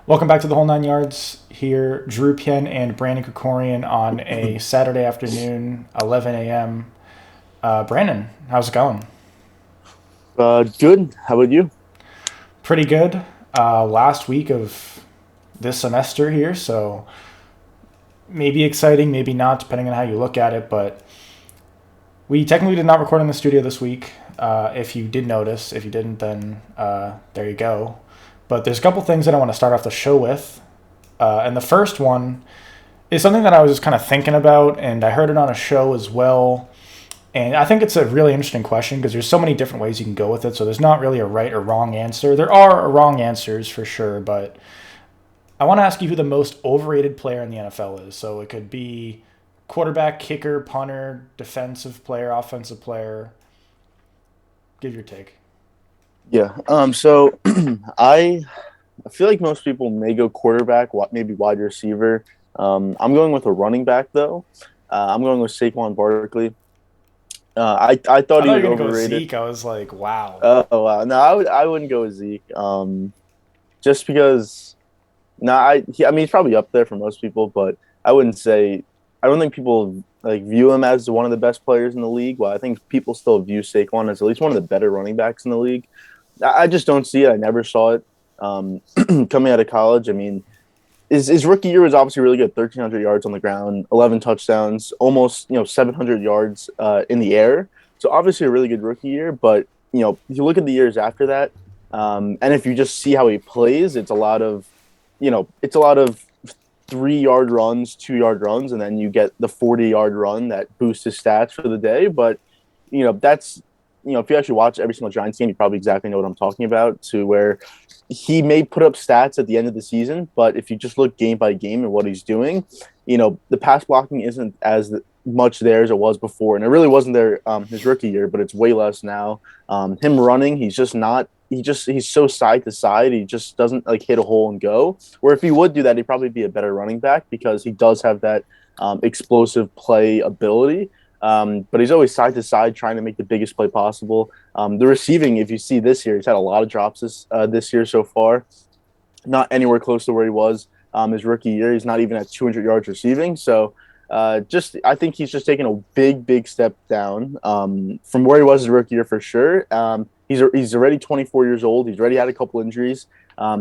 Welcome back to the Whole Nine Yards. Here, Drew Pien and Brandon Krikorian on a Saturday afternoon, 11 a.m. Brandon, how's it going? Good. How about you? Pretty good. Last week of this semester here, so maybe exciting, maybe not, depending on how you look at it. But we technically did not record in the studio this week. If you did notice, if you didn't, then there you go. But there's a couple things that I want to start off the show with. And the first one is something that I was just kind of thinking about, and I heard it on a show as well. And I think it's a really interesting question because there's so many different ways you can go with it. So there's not really a right or wrong answer. There are wrong answers for sure, but I want to ask you who the most overrated player in the NFL is. So it could be quarterback, kicker, punter, defensive player, offensive player. Give your take. Yeah. So I feel like most people may go quarterback, maybe wide receiver. I'm going with a running back though. I'm going with Saquon Barkley. I I thought he thought you was were gonna go overrated. Zeke. I was like, wow. Oh wow. No, I wouldn't go with Zeke. Just because. No, I mean he's probably up there for most people, but I wouldn't say. I don't think people like view him as one of the best players in the league. Well, I think people still view Saquon as at least one of the better running backs in the league. I just don't see it. I never saw it coming out of college. I mean, his rookie year was obviously really good. 1,300 yards on the ground, 11 touchdowns, almost 700 yards in the air. So obviously a really good rookie year. But if you look at the years after that, and if you just see how he plays, it's a lot of 3 yard runs, 2 yard runs, and then you get the 40 yard run that boosts his stats for the day. But that's if you actually watch every single Giants game, you probably exactly know what I'm talking about. To where he may put up stats at the end of the season, but if you just look game by game and what he's doing, the pass blocking isn't as much there as it was before, and it really wasn't there his rookie year, but it's way less now. Him running, he's just not. He's so side to side. He just doesn't like hit a hole and go. Where if he would do that, he'd probably be a better running back because he does have that explosive play ability. But he's always side to side trying to make the biggest play possible. The receiving, if you see this year, he's had a lot of drops this year so far. Not anywhere close to where he was his rookie year. He's not even at 200 yards receiving. So I think he's just taken a big step down from where he was his rookie year for sure. He's already 24 years old. He's already had a couple injuries.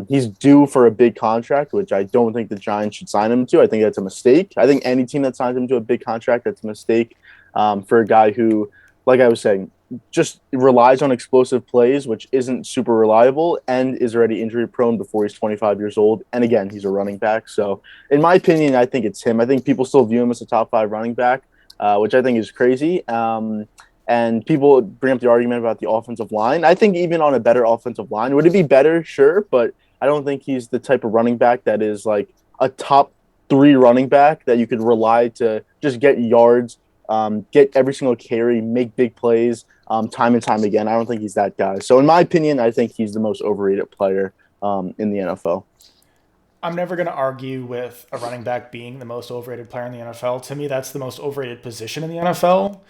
He's due for a big contract, which I don't think the Giants should sign him to. I think that's a mistake. I think any team that signs him to a big contract, that's a mistake for a guy who, like I was saying, just relies on explosive plays, which isn't super reliable and is already injury prone before he's 25 years old. And again, he's a running back. So, in my opinion, I think it's him. I think people still view him as a top five running back, which I think is crazy. And people bring up the argument about the offensive line. I think even on a better offensive line, would it be better? Sure. But I don't think he's the type of running back that is like a top three running back that you could rely to just get yards, get every single carry, make big plays time and time again. I don't think he's that guy. So, in my opinion, I think he's the most overrated player in the NFL. I'm never going to argue with a running back being the most overrated player in the NFL. To me, that's the most overrated position in the NFL.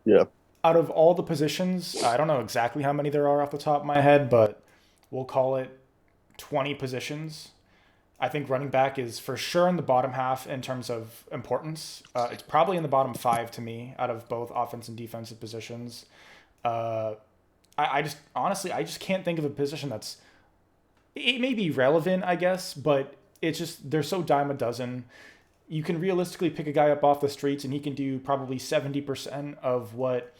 Yeah. Out of all the positions, I don't know exactly how many there are off the top of my head, but we'll call it 20 positions. I think running back is for sure in the bottom half in terms of importance. It's probably in the bottom five to me out of both offense and defensive positions. Uh, I just honestly, I just can't think of a position that's it may be relevant, I guess, but it's just they're so dime a dozen. You can realistically pick a guy up off the streets and he can do probably 70% of what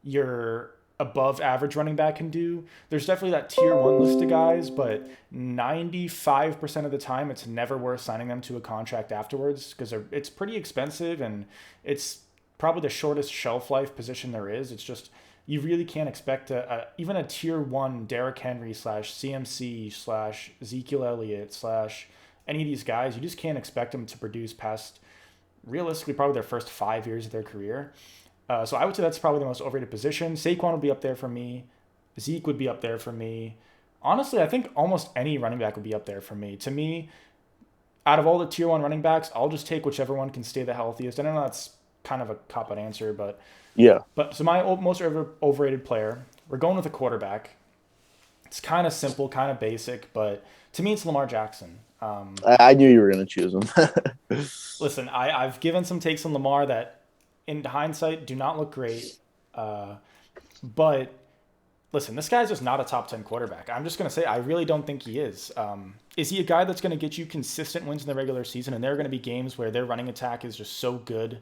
your above average running back can do. There's definitely that tier one list of guys, but 95% of the time, it's never worth signing them to a contract afterwards because it's pretty expensive and it's probably the shortest shelf life position there is. It's just, you really can't expect even a tier one Derrick Henry slash CMC slash Ezekiel Elliott slash any of these guys. You just can't expect them to produce past realistically probably their first 5 years of their career. So I would say that's probably the most overrated position. Saquon would be up there for me. Zeke would be up there for me. Honestly, I think almost any running back would be up there for me. To me, out of all the tier one running backs, I'll just take whichever one can stay the healthiest. I know that's kind of a cop out answer, but Yeah. so my most overrated player, we're going with a quarterback. It's kind of simple, kind of basic, but to me, it's Lamar Jackson. I knew you were going to choose him. Listen, I've given some takes on Lamar that, in hindsight, do not look great. Uh, but listen, this guy's just not a top 10 quarterback. I'm just going to say, I really don't think he is. Is he a guy that's going to get you consistent wins in the regular season? And there are going to be games where their running attack is just so good.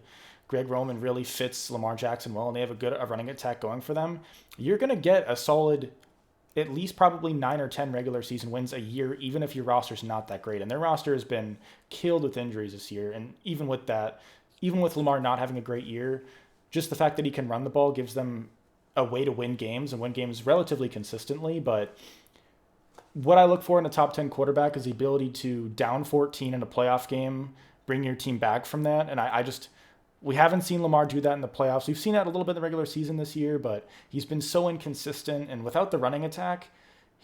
Greg Roman really fits Lamar Jackson well, and they have a running attack going for them. You're going to get a solid, at least probably 9 or 10 regular season wins a year, even if your roster's not that great. And their roster has been killed with injuries this year. And even with that, even with Lamar not having a great year, just the fact that he can run the ball gives them a way to win games and win games relatively consistently. But what I look for in a top 10 quarterback is the ability to down 14 in a playoff game, bring your team back from that. And we haven't seen Lamar do that in the playoffs. We've seen that a little bit in the regular season this year, but he's been so inconsistent. And without the running attack,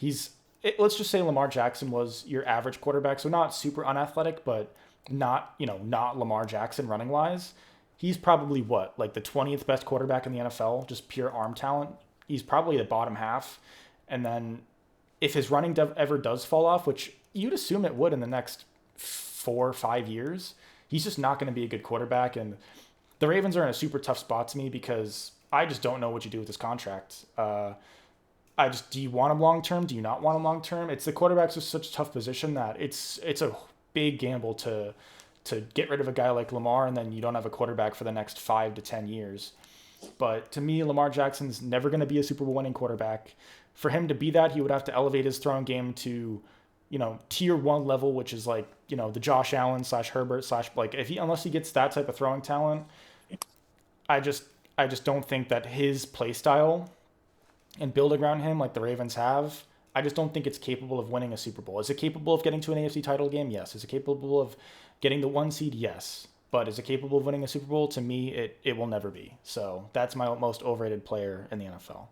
let's just say Lamar Jackson was your average quarterback. So not super unathletic, but not Lamar Jackson running wise. He's probably like the 20th best quarterback in the NFL, just pure arm talent. He's probably the bottom half. And then if his running ever does fall off, which you'd assume it would in the next 4 or 5 years, he's just not going to be a good quarterback. And the Ravens are in a super tough spot to me because I just don't know what you do with this contract. Do you want him long term? Do you not want him long term? It's the quarterback's just such a tough position that it's a big gamble to get rid of a guy like Lamar, and then you don't have a quarterback for the next 5 to 10 years. But to me, Lamar Jackson's never going to be a Super Bowl winning quarterback. For him to be that, he would have to elevate his throwing game to, tier 1 level, which is like, the Josh Allen / Herbert / like unless he gets that type of throwing talent, I just don't think that his play style and building around him like the Ravens have, I just don't think it's capable of winning a Super Bowl. Is it capable of getting to an AFC title game? Yes. Is it capable of getting the 1 seed? Yes. But is it capable of winning a Super Bowl? To me, it will never be. So that's my most overrated player in the NFL.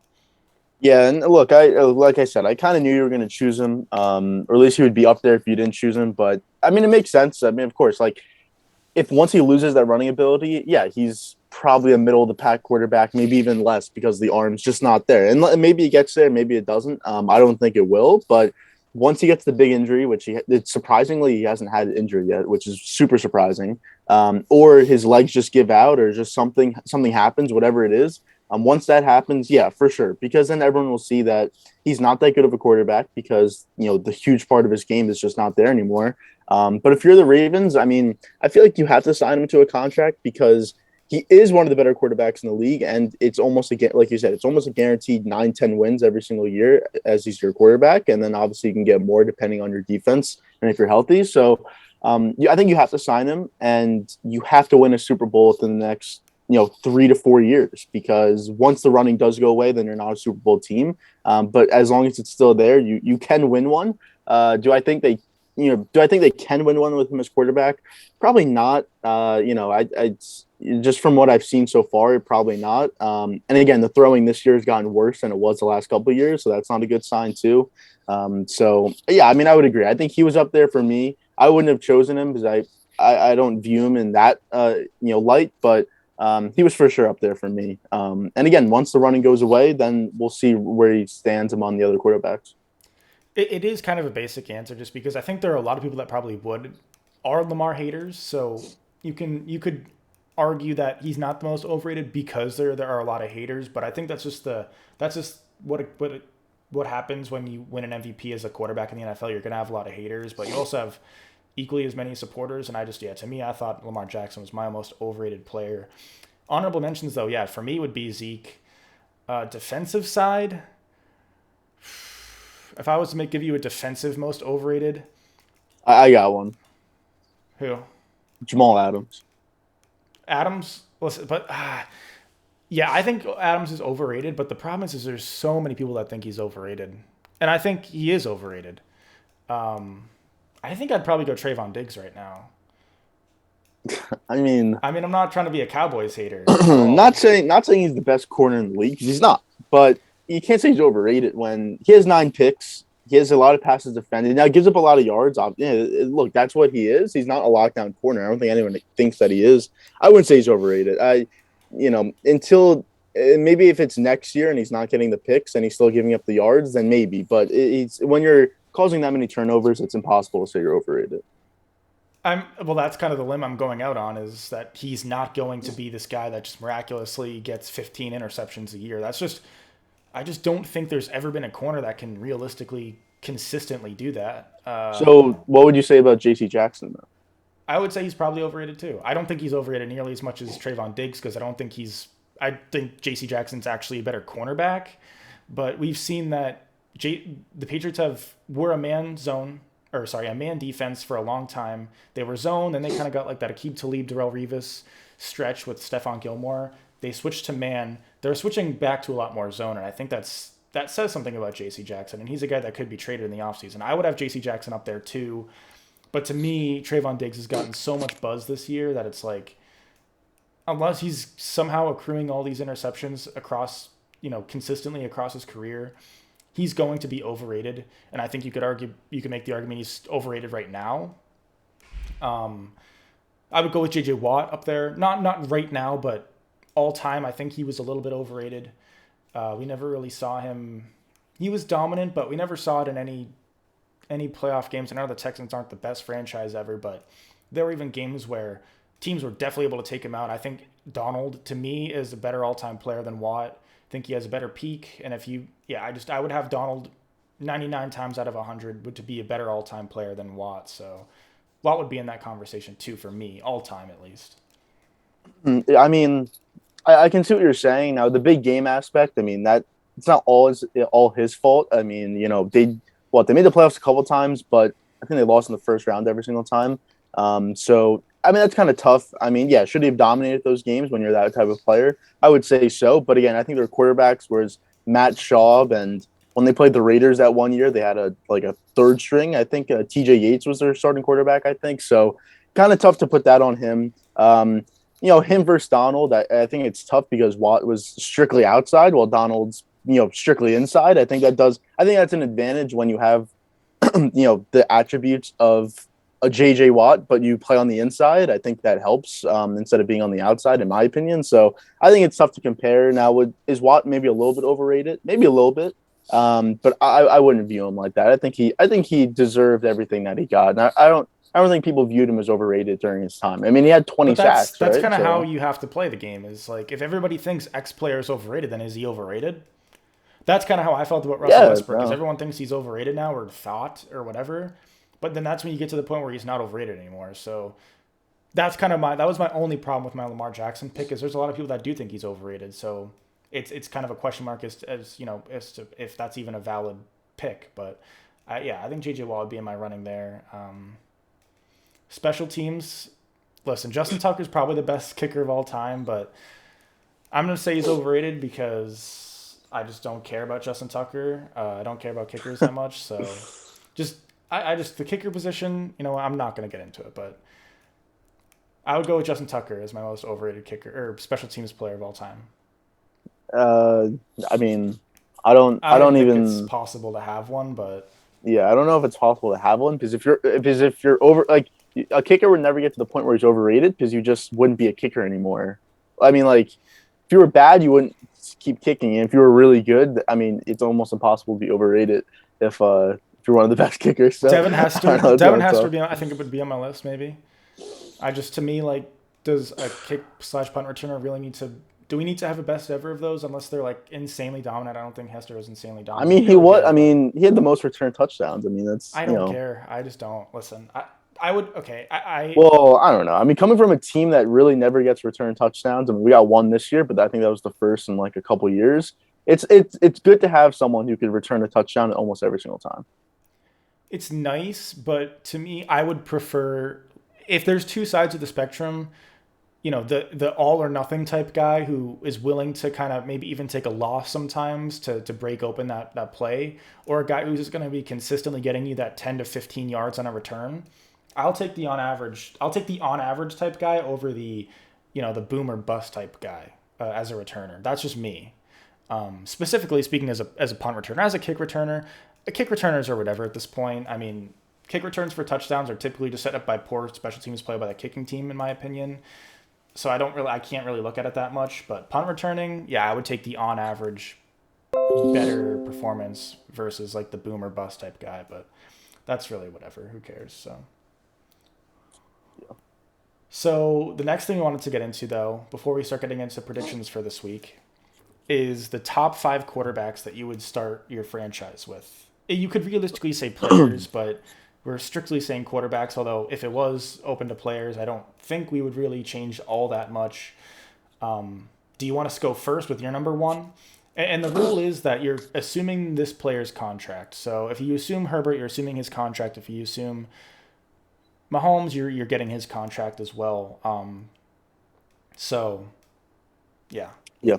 Yeah, and look, like I said, I kind of knew you were going to choose him, or at least he would be up there if you didn't choose him. But I mean, it makes sense. I mean, of course, like if once he loses that running ability, yeah, he's probably a middle of the pack quarterback, maybe even less because the arm's just not there. And maybe it gets there, maybe it doesn't. I don't think it will, but once he gets the big injury, which it's surprisingly he hasn't had an injury yet, which is super surprising, or his legs just give out, or just something happens, whatever it is. Once that happens, yeah, for sure, because then everyone will see that he's not that good of a quarterback because the huge part of his game is just not there anymore. But if you're the Ravens, I mean, I feel like you have to sign him to a contract because he is one of the better quarterbacks in the league, and it's almost like you said, it's almost a guaranteed 9-10 wins every single year as he's your quarterback, and then obviously you can get more depending on your defense and if you're healthy. So I think you have to sign him, and you have to win a Super Bowl within the next 3 to 4 years, because once the running does go away, then you're not a Super Bowl team. But as long as it's still there, you can win one. Do I think they can win one with him as quarterback? Probably not. I just from what I've seen so far, probably not. And again, the throwing this year has gotten worse than it was the last couple of years, so that's not a good sign too. So yeah, I mean, I would agree. I think he was up there for me. I wouldn't have chosen him because I don't view him in that light, but he was for sure up there for me. And again, once the running goes away, then we'll see where he stands among the other quarterbacks. It is kind of a basic answer just because I think there are a lot of people that probably are Lamar haters. So you could argue that he's not the most overrated because there are a lot of haters, but I think that's just what happens when you win an MVP as a quarterback in the NFL. You're going to have a lot of haters, but you also have equally as many supporters. And to me, I thought Lamar Jackson was my most overrated player. Honorable mentions, though, yeah, for me would be Zeke. Defensive side, if I was to give you a defensive most overrated, I got one. Who? Jamal Adams. Adams, listen, but yeah, I think Adams is overrated. But the problem is there's so many people that think he's overrated, and I think he is overrated. I think I'd probably go Trayvon Diggs right now. I mean, I'm not trying to be a Cowboys hater. not saying he's the best corner in the league, 'cause he's not. But you can't say he's overrated when he has 9 picks. He has a lot of passes defended. Now, he gives up a lot of yards. Look, that's what he is. He's not a lockdown corner. I don't think anyone thinks that he is. I wouldn't say he's overrated. Until maybe if it's next year and he's not getting the picks and he's still giving up the yards, then maybe. But it's when you're causing that many turnovers, it's impossible to say you're overrated. Well, that's kind of the limb I'm going out on, is that he's not going to be this guy that just miraculously gets 15 interceptions a year. I just don't think there's ever been a corner that can realistically consistently do that. So what would you say about J.C. Jackson though? I would say he's probably overrated too. I don't think he's overrated nearly as much as Trayvon Diggs, because I think J.C. Jackson's actually a better cornerback. But we've seen that the Patriots were a man defense for a long time. They were zone, then they kind of got like that Aqib Talib, Darrelle Revis stretch with Stephon Gilmore. They switched to man. They're switching back to a lot more zone, and I think that says something about J.C. Jackson, and he's a guy that could be traded in the offseason. I would have J.C. Jackson up there too, but to me, Trayvon Diggs has gotten so much buzz this year that it's like, unless he's somehow accruing all these interceptions across, consistently across his career, he's going to be overrated. And I think you could make the argument he's overrated right now. I would go with J.J. Watt up there. Not right now, but all time, I think he was a little bit overrated. We never really saw him. He was dominant, but we never saw it in any playoff games. I know the Texans aren't the best franchise ever, but there were even games where teams were definitely able to take him out. I think Donald, to me, is a better all-time player than Watt. I think he has a better peak. And I would have Donald 99 times out of 100 to be a better all-time player than Watt. So Watt would be in that conversation too, for me, all-time at least. I mean, I can see what you're saying. Now, the big game aspect, I mean, that it's not all his fault. I mean, they made the playoffs a couple times, but I think they lost in the first round every single time. So, I mean, that's kind of tough. I mean, yeah, should he have dominated those games when you're that type of player? I would say so. But again, I think their quarterbacks whereas Matt Schaub, and when they played the Raiders that one year, they had a third string. I think T.J. Yates was their starting quarterback, I think. So kind of tough to put that on him. Him versus Donald, I think it's tough because Watt was strictly outside while Donald's, strictly inside. I think that's an advantage when you have, the attributes of a JJ Watt, but you play on the inside. I think that helps instead of being on the outside, in my opinion. So I think it's tough to compare. Now, is Watt maybe a little bit overrated? Maybe a little bit. But I wouldn't view him like that. I think he deserved everything that he got. And I don't think people viewed him as overrated during his time. I mean, he had 20 sacks. That's kind of how you have to play the game. Is like, if everybody thinks X player is overrated, then is he overrated? That's kind of how I felt about Russell Westbrook. Because everyone thinks he's overrated now, or thought, or whatever. But then that's when you get to the point where he's not overrated anymore. So that was my only problem with my Lamar Jackson pick, is there's a lot of people that do think he's overrated. So it's kind of a question mark as to if that's even a valid pick. But I think JJ Watt would be in my running there. Special teams, listen, Justin Tucker's probably the best kicker of all time, but I'm going to say he's overrated because I just don't care about Justin Tucker. I don't care about kickers that much. So the kicker position, I'm not going to get into it, but I would go with Justin Tucker as my most overrated kicker or special teams player of all time. I mean, I don't think it's possible to have one, but yeah, I don't know if it's possible to have one because if you're over, like, a kicker would never get to the point where he's overrated because you just wouldn't be a kicker anymore. I mean, like, if you were bad, you wouldn't keep kicking. And if you were really good, I mean, it's almost impossible to be overrated if you're one of the best kickers. So, Devin Hester, I think it would be on my list maybe. To me, like, does a kick / punt returner really need to? Do we need to have a best ever of those unless they're like insanely dominant? I don't think Hester was insanely dominant. I mean, he had the most return touchdowns. I mean, I don't care. I just don't listen. I would. Okay. Well, I don't know. I mean, coming from a team that really never gets return touchdowns. I mean, we got one this year, but I think that was the first in like a couple years. It's good to have someone who could return a touchdown almost every single time. It's nice, but to me, I would prefer if there's two sides of the spectrum. The all or nothing type guy who is willing to kind of maybe even take a loss sometimes to break open that play, or a guy who's just going to be consistently getting you that 10 to 15 yards on a return. I'll take the on average type guy over the boom or bust type guy as a returner. That's just me. Specifically speaking as a punt returner, as a kick returner, kick returners or whatever at this point. I mean, kick returns for touchdowns are typically just set up by poor special teams play by the kicking team, in my opinion. so I can't really look at it that much. But punt returning, yeah, I would take the on average better performance versus like the boomer bust type guy. But that's really whatever. Who cares? So the next thing we wanted to get into though, before we start getting into predictions for this week, is the top five quarterbacks that you would start your franchise with. You could realistically say players, but we're strictly saying quarterbacks. Although if it was open to players, I don't think we would really change all that much. Do you want us to go first with your number one? And the rule is that you're assuming this player's contract. So if you assume Herbert, you're assuming his contract. If you assume Mahomes, you're getting his contract as well. So yeah. Yeah.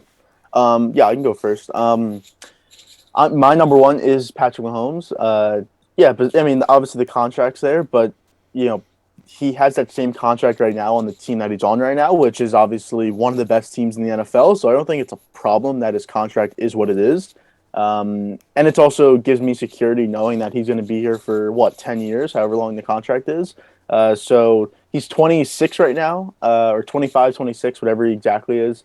Yeah, I can go first. My number one is Patrick Mahomes. Yeah, but I mean, obviously the contract's there, but you know, he has that same contract right now on the team that he's on right now, which is obviously one of the best teams in the NFL. So I don't think it's a problem that his contract is what it is. And it also gives me security knowing that he's going to be here for 10 years, however long the contract is. So he's 26 right now, or 25, 26, whatever he exactly is.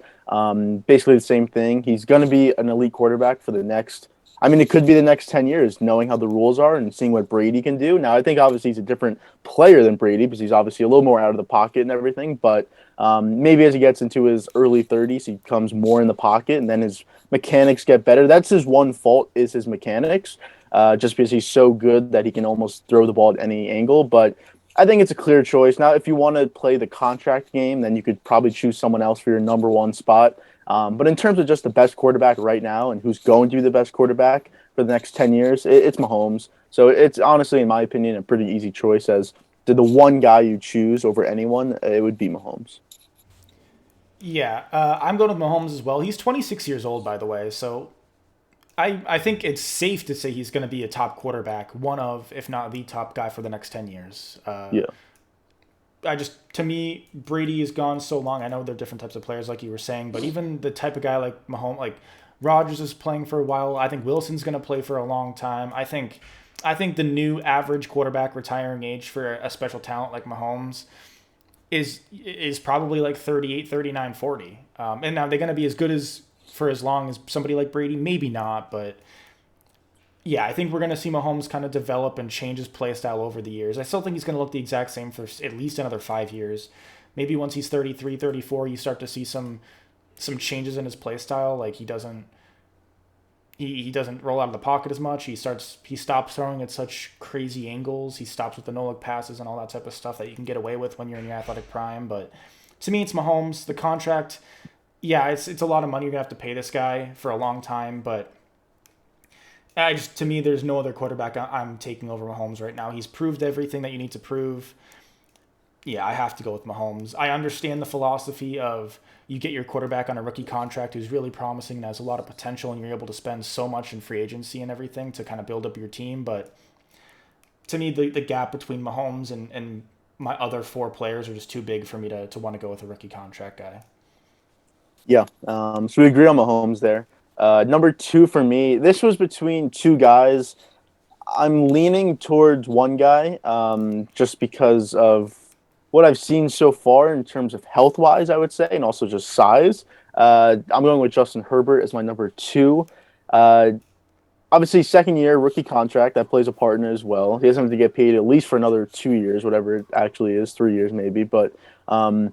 Basically the same thing. He's going to be an elite quarterback for the next, I mean, it could be the next 10 years, knowing how the rules are and seeing what Brady can do. Now, I think obviously he's a different player than Brady because he's obviously a little more out of the pocket and everything. But maybe as he gets into his early 30s, he comes more in the pocket and then his mechanics get better. That's his one fault is his mechanics, just because he's so good that he can almost throw the ball at any angle. But I think it's a clear choice. Now, if you want to play the contract game, then you could probably choose someone else for your number one spot. But in terms of just the best quarterback right now and who's going to be the best quarterback for the next 10 years, it's Mahomes. So it's honestly, in my opinion, a pretty easy choice as to the one guy you choose over anyone, it would be Mahomes. Yeah, I'm going with Mahomes as well. He's 26 years old, by the way. So I think it's safe to say he's going to be a top quarterback, one of, if not the top guy for the next 10 years. Yeah. To me, Brady is gone so long. I know they're different types of players, like you were saying, but even the type of guy like Mahomes, like Rodgers is playing for a while. I think Wilson's going to play for a long time. I think the new average quarterback retiring age for a special talent like Mahomes is probably like 38, 39, 40. And now they're going to be as good as for as long as somebody like Brady, maybe not, but yeah, I think we're going to see Mahomes kind of develop and change his play style over the years. I still think he's going to look the exact same for at least another 5 years. Maybe once he's 33, 34, you start to see some changes in his play style. Like he doesn't roll out of the pocket as much. He stops throwing at such crazy angles. He stops with the no-look passes and all that type of stuff that you can get away with when you're in your athletic prime. But to me, it's Mahomes. The contract, yeah, it's a lot of money you're going to have to pay this guy for a long time, but to me, there's no other quarterback I'm taking over Mahomes right now. He's proved everything that you need to prove. Yeah, I have to go with Mahomes. I understand the philosophy of you get your quarterback on a rookie contract who's really promising and has a lot of potential, and you're able to spend so much in free agency and everything to kind of build up your team. But to me, the gap between Mahomes and my other four players are just too big for me to want to go with a rookie contract guy. Yeah. So we agree on Mahomes there. Number two for me, this was between two guys. I'm leaning towards one guy just because of what I've seen so far in terms of health-wise, I would say, and also just size. I'm going with Justin Herbert as my number two. Uh, Obviously, second year, rookie contract, that plays a part in it as well. He doesn't have to get paid at least for another 2 years, whatever it actually is, 3 years maybe. But um,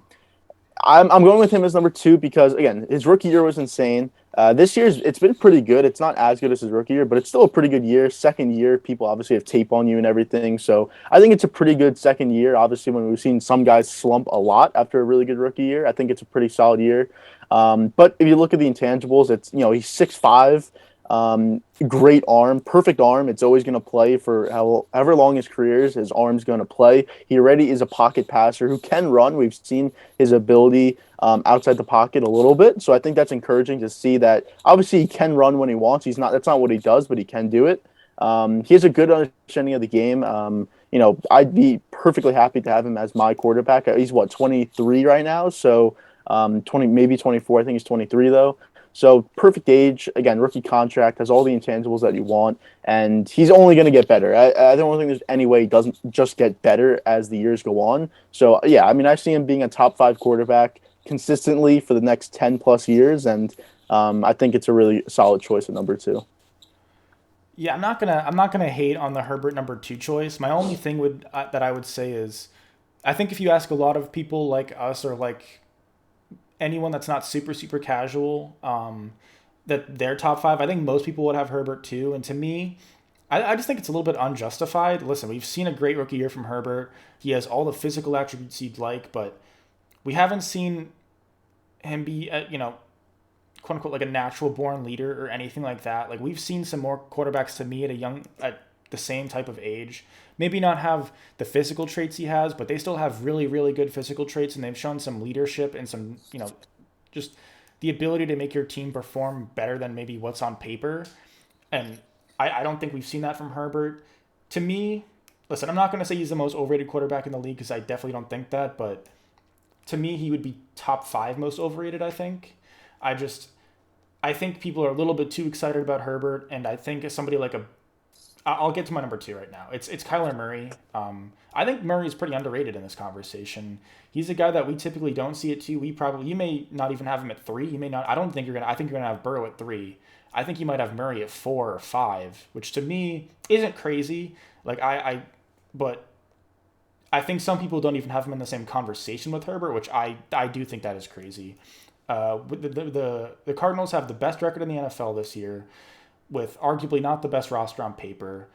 I'm going with him as number two because again, his rookie year was insane. This year's it's been pretty good. It's not as good as his rookie year, but it's still a pretty good year. Second year, people obviously have tape on you and everything, so I think it's a pretty good second year. Obviously, when we've seen some guys slump a lot after a really good rookie year, I think it's a pretty solid year. But if you look at the intangibles, it's he's 6'5". Great arm, perfect arm. It's always going to play for however long his career is. His arm's going to play. He already is a pocket passer who can run. We've seen his ability outside the pocket a little bit, so I think that's encouraging to see that. Obviously, he can run when he wants. He's not. That's not what he does, but he can do it. He has a good understanding of the game. I'd be perfectly happy to have him as my quarterback. He's 23 right now, so 20 maybe 24. I think he's 23 though. So perfect age, again, rookie contract, has all the intangibles that you want, and he's only going to get better. I don't think there's any way he doesn't just get better as the years go on. So, yeah, I mean, I see him being a top five quarterback consistently for the next 10 plus years. And I think it's a really solid choice at number two. Yeah, I'm not gonna hate on the Herbert number two choice. My only thing would that I would say is, I think if you ask a lot of people like us or like anyone that's not super super casual, that their top five, I think most people would have Herbert too. And to me, I just think it's a little bit unjustified. Listen, we've seen a great rookie year from Herbert. He has all the physical attributes you'd like, but we haven't seen him be, quote unquote, like a natural born leader or anything like that. Like we've seen some more quarterbacks to me at the same type of age, maybe not have the physical traits he has, but they still have really really good physical traits, and they've shown some leadership and some just the ability to make your team perform better than maybe what's on paper. And I don't think we've seen that from Herbert. To me, listen, I'm not going to say he's the most overrated quarterback in the league because I definitely don't think that, but to me, he would be top five most overrated, I think. I just, I think people are a little bit too excited about Herbert, and I think as somebody like a, I'll get to my number two right now. It's Kyler Murray. I think Murray is pretty underrated in this conversation. He's a guy that we typically don't see it too. You may not even have him at three. You may not. I don't think you're gonna. I think you're gonna have Burrow at three. I think you might have Murray at four or five, which to me isn't crazy. Like but I think some people don't even have him in the same conversation with Herbert, which I do think that is crazy. The Cardinals have the best record in the NFL this year, with arguably not the best roster on paper.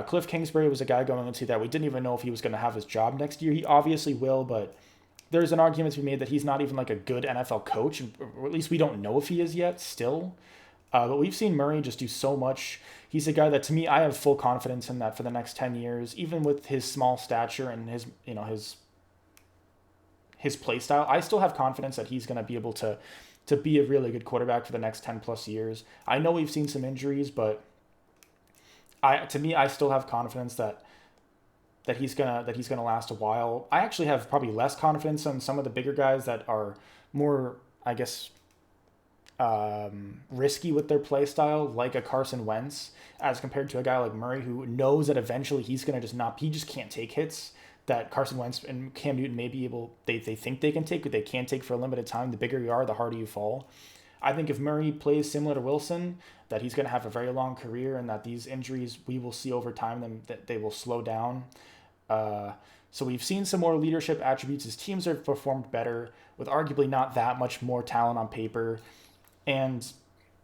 Cliff Kingsbury was a guy going into that we didn't even know if he was going to have his job next year. He obviously will, but there's an argument to be made that he's not even like a good NFL coach, or at least we don't know if he is yet still. But we've seen Murray just do so much. He's a guy that, to me, I have full confidence in that for the next 10 years, even with his small stature and his play style. I still have confidence that he's going to be able to be a really good quarterback for the next 10 plus years. I know we've seen some injuries, but I still have confidence that he's gonna last a while. I actually have probably less confidence on some of the bigger guys that are more, I guess, risky with their play style, like a Carson Wentz, as compared to a guy like Murray, who knows that eventually he's gonna he just can't take hits that Carson Wentz and Cam Newton may be able, they think they can take, but they can't take for a limited time. The bigger you are, the harder you fall. I think if Murray plays similar to Wilson, that he's going to have a very long career, and that these injuries we will see over time that they will slow down. So we've seen some more leadership attributes. His teams have performed better with arguably not that much more talent on paper. And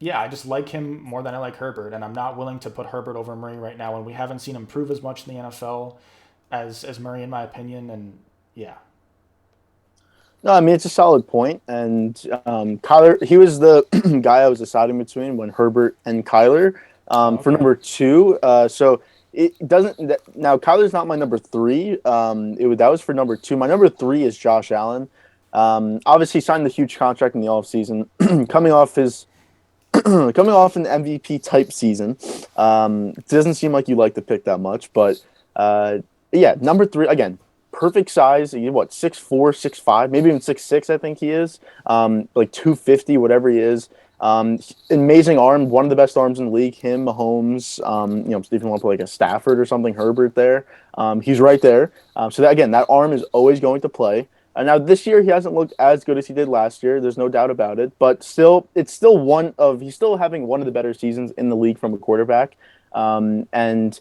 yeah, I just like him more than I like Herbert, and I'm not willing to put Herbert over Murray right now when we haven't seen him prove as much in the NFL as Murray, in my opinion. And yeah. No, I mean it's a solid point, and Kyler, he was the guy I was deciding between when Herbert and Kyler Oh, for okay. number two. So it doesn't now Kyler's not my number three. That was for number two. My number three is Josh Allen. Obviously signed the huge contract in the offseason, coming off his coming off an MVP type season. It doesn't seem like you like the pick that much, but uh, yeah, number three again. Perfect size. He what 6'4", 6'5", maybe even 6'6", I think he is. Like 250, whatever he is. Amazing arm, one of the best arms in the league. Him, Mahomes. If you want to put like a Stafford or something, Herbert there. He's right there. So that again, that arm is always going to play. Now this year he hasn't looked as good as he did last year. There's no doubt about it. But still, he's still having one of the better seasons in the league from a quarterback. And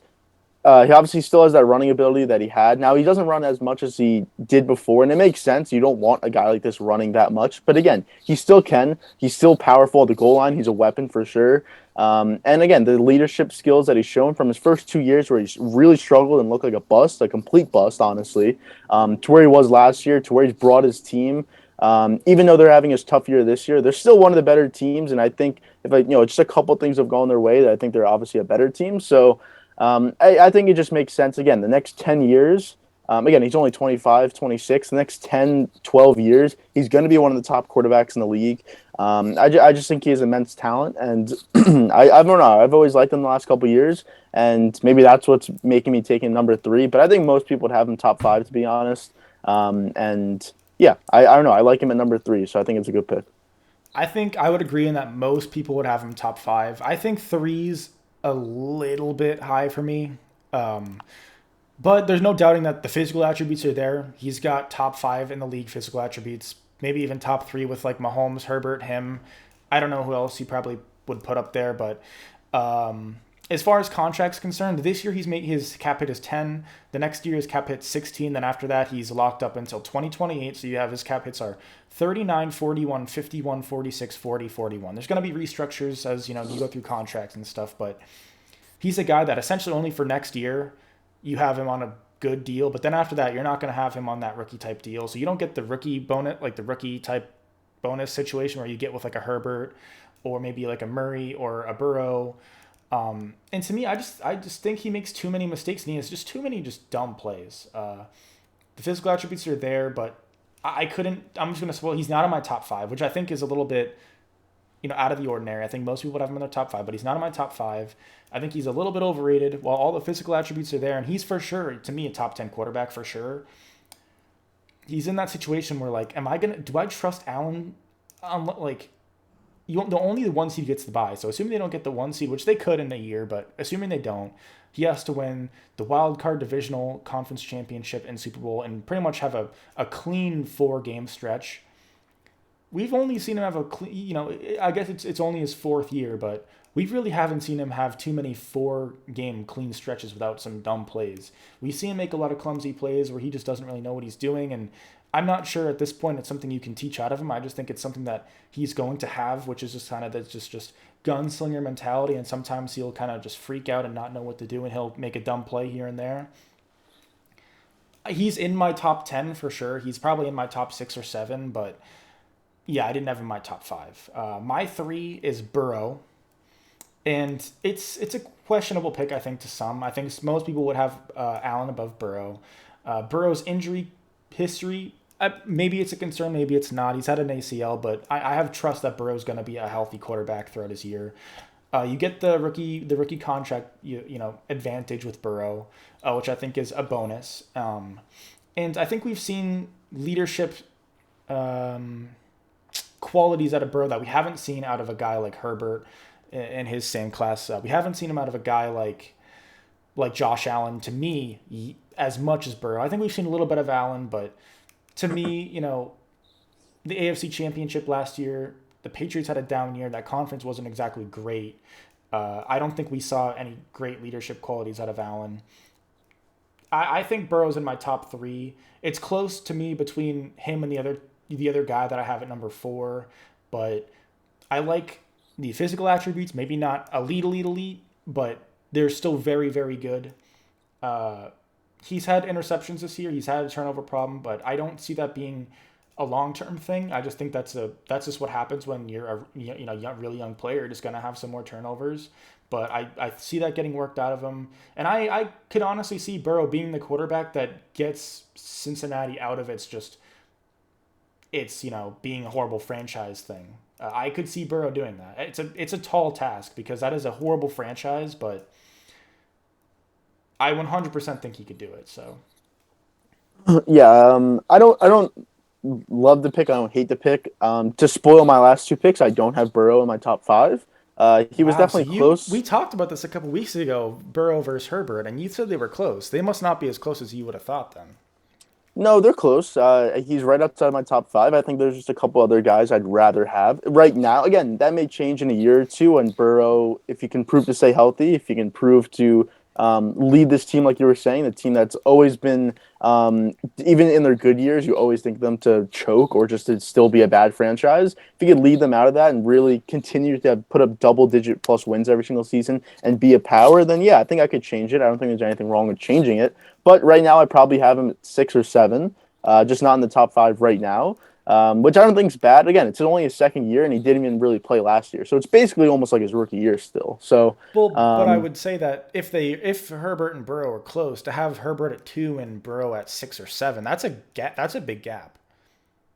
he obviously still has that running ability that he had. Now, he doesn't run as much as he did before, and it makes sense. You don't want a guy like this running that much. But again, he still can. He's still powerful at the goal line. He's a weapon for sure. And again, the leadership skills that he's shown from his first 2 years where he's really struggled and looked like a bust, a complete bust, honestly, to where he was last year, to where he's brought his team. Even though they're having a tough year this year, they're still one of the better teams. And I think just a couple things have gone their way, that I think they're obviously a better team. So, I think it just makes sense. Again, the next 10 years, again, he's only 25, 26. The next 10, 12 years, he's going to be one of the top quarterbacks in the league. I just think he has immense talent. And I don't know. I've always liked him the last couple of years. And maybe that's what's making me take him number three. But I think most people would have him top five, to be honest. And yeah, I don't know. I like him at number three. So I think it's a good pick. I think I would agree in that most people would have him top five. I think three's a little bit high for me. Um, but there's no doubting that the physical attributes are there. He's got top five in the league physical attributes. maybe even top three with like Mahomes, Herbert, him. I don't know who else he probably would put up there, but as far as contracts concerned, this year he's made his cap hit is 10. The next year his cap hit 16. Then after that he's locked up until 2028. So you have his cap hits are 39, 41, 51, 46, 40, 41. There's going to be restructures as you go through contracts and stuff, but he's a guy that essentially only for next year you have him on a good deal, but then after that you're not going to have him on that rookie type deal. So you don't get the rookie bonus, like the rookie type bonus situation where you get with like a Herbert or maybe like a Murray or a Burrow. And to me, I just think he makes too many mistakes and he has just too many just dumb plays. The physical attributes are there, but I couldn't. I'm just gonna say, well, he's not in my top five, which I think is a little bit out of the ordinary. I think most people would have him in their top five, but he's not in my top five. I think he's a little bit overrated. While all the physical attributes are there, and he's for sure to me a top 10 quarterback for sure. He's in that situation where like, do I trust Allen? Like the only the one seed gets the bye. So assuming they don't get the one seed, which they could in a year, but assuming they don't, he has to win the wild card divisional conference championship and Super Bowl and pretty much have a clean 4-game stretch. We've only seen him have a clean, I guess it's only his 4th year, but we really haven't seen him have too many 4-game clean stretches without some dumb plays. We see him make a lot of clumsy plays where he just doesn't really know what he's doing, and I'm not sure at this point it's something you can teach out of him. I just think it's something that he's going to have, which is just kind of that's just gunslinger mentality, and sometimes he'll kind of just freak out and not know what to do, and he'll make a dumb play here and there. He's in my top 10 for sure. He's probably in my top 6 or 7, but yeah, I didn't have him in my top 5. My 3 is Burrow. And it's a questionable pick, I think, to some. I think most people would have Allen above Burrow. Burrow's injury history, maybe it's a concern, maybe it's not. He's had an ACL, but I have trust that Burrow's going to be a healthy quarterback throughout his year. You get the rookie contract advantage with Burrow, which I think is a bonus. And I think we've seen leadership qualities out of Burrow that we haven't seen out of a guy like Herbert in his same class. We haven't seen him out of a guy like Josh Allen, to me, as much as Burrow. I think we've seen a little bit of Allen, but to me, the AFC Championship last year, the Patriots had a down year. That conference wasn't exactly great. I don't think we saw any great leadership qualities out of Allen. I think Burrow's in my top 3. It's close to me between him and the other guy that I have at number 4, but I like the physical attributes, maybe not elite, but they're still very, very good. He's had interceptions this year. He's had a turnover problem, but I don't see that being a long-term thing. I just think that's just what happens when you're a really young player. You're just going to have some more turnovers. But I see that getting worked out of him. And I could honestly see Burrow being the quarterback that gets Cincinnati out of its being a horrible franchise thing. I could see Burrow doing that. It's a tall task because that is a horrible franchise, but I 100% think he could do it. So Yeah, I don't love the pick. I don't hate the pick. To spoil my last 2 picks, I don't have Burrow in my top 5. He was definitely close. We talked about this a couple weeks ago, Burrow versus Herbert, and you said they were close. They must not be as close as you would have thought then. No, they're close. He's right outside my top 5. I think there's just a couple other guys I'd rather have right now. Again, that may change in a year or two. And Burrow, if he can prove to stay healthy, if he can prove to lead this team, like you were saying, the team that's always been, even in their good years, you always think them to choke or just to still be a bad franchise. If he could lead them out of that and really continue to put up double-digit plus wins every single season and be a power, then yeah, I think I could change it. I don't think there's anything wrong with changing it. But right now, I probably have him at 6 or 7, just not in the top 5 right now. Which I don't think is bad. Again, it's only his 2nd year, and he didn't even really play last year. So it's basically almost like his rookie year still. So, but I would say that if Herbert and Burrow are close, to have Herbert at 2 and Burrow at 6 or 7, that's a big gap.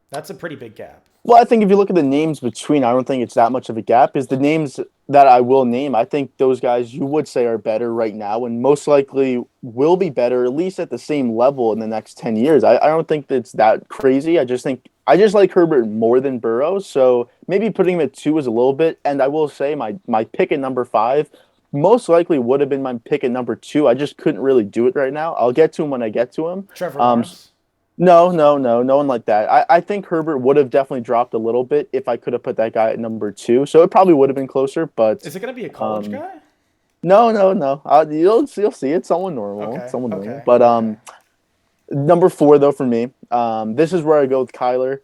That's a pretty big gap. Well, I think if you look at the names between, I don't think it's that much of a gap. Is the names that I will name, I think those guys you would say are better right now and most likely will be better, at least at the same level in the next 10 years. I don't think it's that crazy. I just like Herbert more than Burrow. So maybe putting him at 2 is a little bit. And I will say my pick at number 5 most likely would have been my pick at number 2. I just couldn't really do it right now. I'll get to him when I get to him. Trevor Lawrence. No one like that. I think Herbert would have definitely dropped a little bit if I could have put that guy at number two. So it probably would have been closer, but Is it gonna be a college um, guy? no. You'll see. It's someone normal. Okay, Someone normal. okay, But okay. number four though for me, this is where I go with Kyler.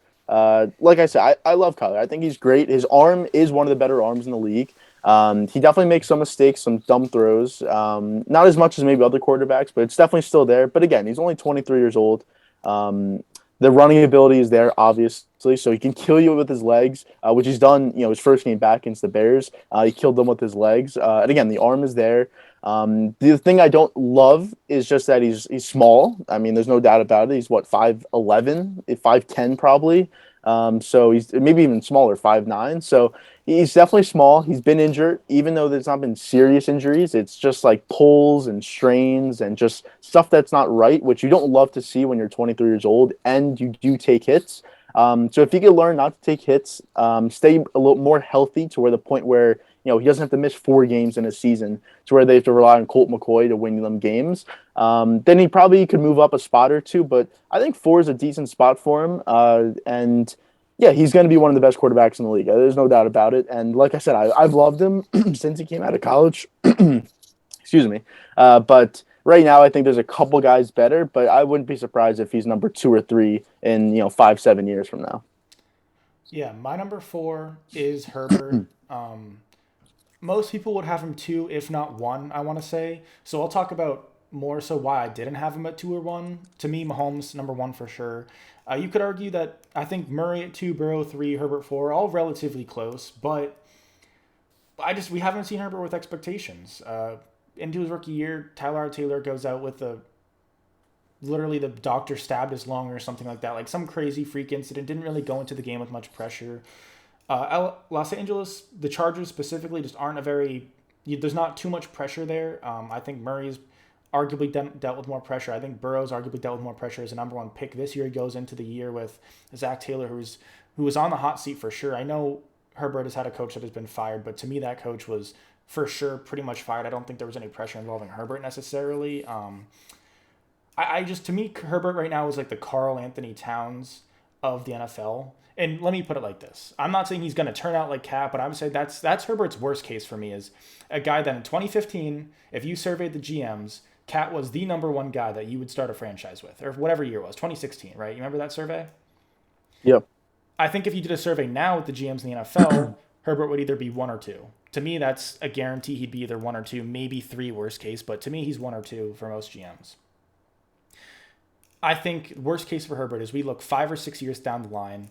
Like I said, I love Kyler. I think he's great. His arm is one of the better arms in the league. He definitely makes some mistakes, some dumb throws. Not as much as maybe other quarterbacks, but it's definitely still there. But again, he's only 23 years old. Um, the running ability is there, obviously, so he can kill you with his legs, which he's done. His first game back against the Bears, he killed them with his legs. And again, the arm is there. The thing I don't love is just that he's small. I mean, there's no doubt about it. He's what 5'11", 5'10" probably. So he's maybe even smaller, 5'9". So he's definitely small. He's been injured, even though there's not been serious injuries. It's just like pulls and strains and just stuff that's not right, which you don't love to see when you're 23 years old and you do take hits. So if he could learn not to take hits, stay a little more healthy to where the point where he doesn't have to miss 4 games in a season to where they have to rely on Colt McCoy to win them games. Then he probably could move up a spot or two, but I think four is a decent spot for him. And yeah, he's going to be one of the best quarterbacks in the league. There's no doubt about it. And like I said, I've loved him since he came out of college. Excuse me. But right now, I think there's a couple guys better, but I wouldn't be surprised if he's number two or three in 5, 7 years from now. Yeah, my number four is Herbert. Most people would have him two, if not one, I want to say. So I'll talk about more so why I didn't have him at two or one. To me, Mahomes, number one for sure. You could argue that I think Murray at two, Burrow three, Herbert four, all relatively close, but we haven't seen Herbert with expectations. Into his rookie year, Tyler Taylor goes out with a literally the doctor stabbed his lung or something like that, like some crazy freak incident. Didn't really go into the game with much pressure. Los Angeles, the Chargers specifically, just aren't a very. There's not too much pressure there. I think Murray's arguably dealt with more pressure. I think Burrow's arguably dealt with more pressure as a number one pick this year. He goes into the year with Zach Taylor, who was on the hot seat for sure. I know Herbert has had a coach that has been fired, but to me that coach was for sure pretty much fired. I don't think there was any pressure involving Herbert necessarily. I just to me Herbert right now is like the Carl Anthony Towns of the NFL. And let me put it like this: I'm not saying he's going to turn out like Cat, but I would say that's Herbert's worst case for me is a guy that in 2015, if you surveyed the GMs, Cat was the number one guy that you would start a franchise with, or whatever year it was, 2016, right? You remember that survey? Yep. I think if you did a survey now with the GMs in the NFL, Herbert would either be one or two. To me, that's a guarantee he'd be either one or two, maybe three worst case, but to me, he's one or two for most GMs. I think worst case for Herbert is we look 5 or 6 years down the line.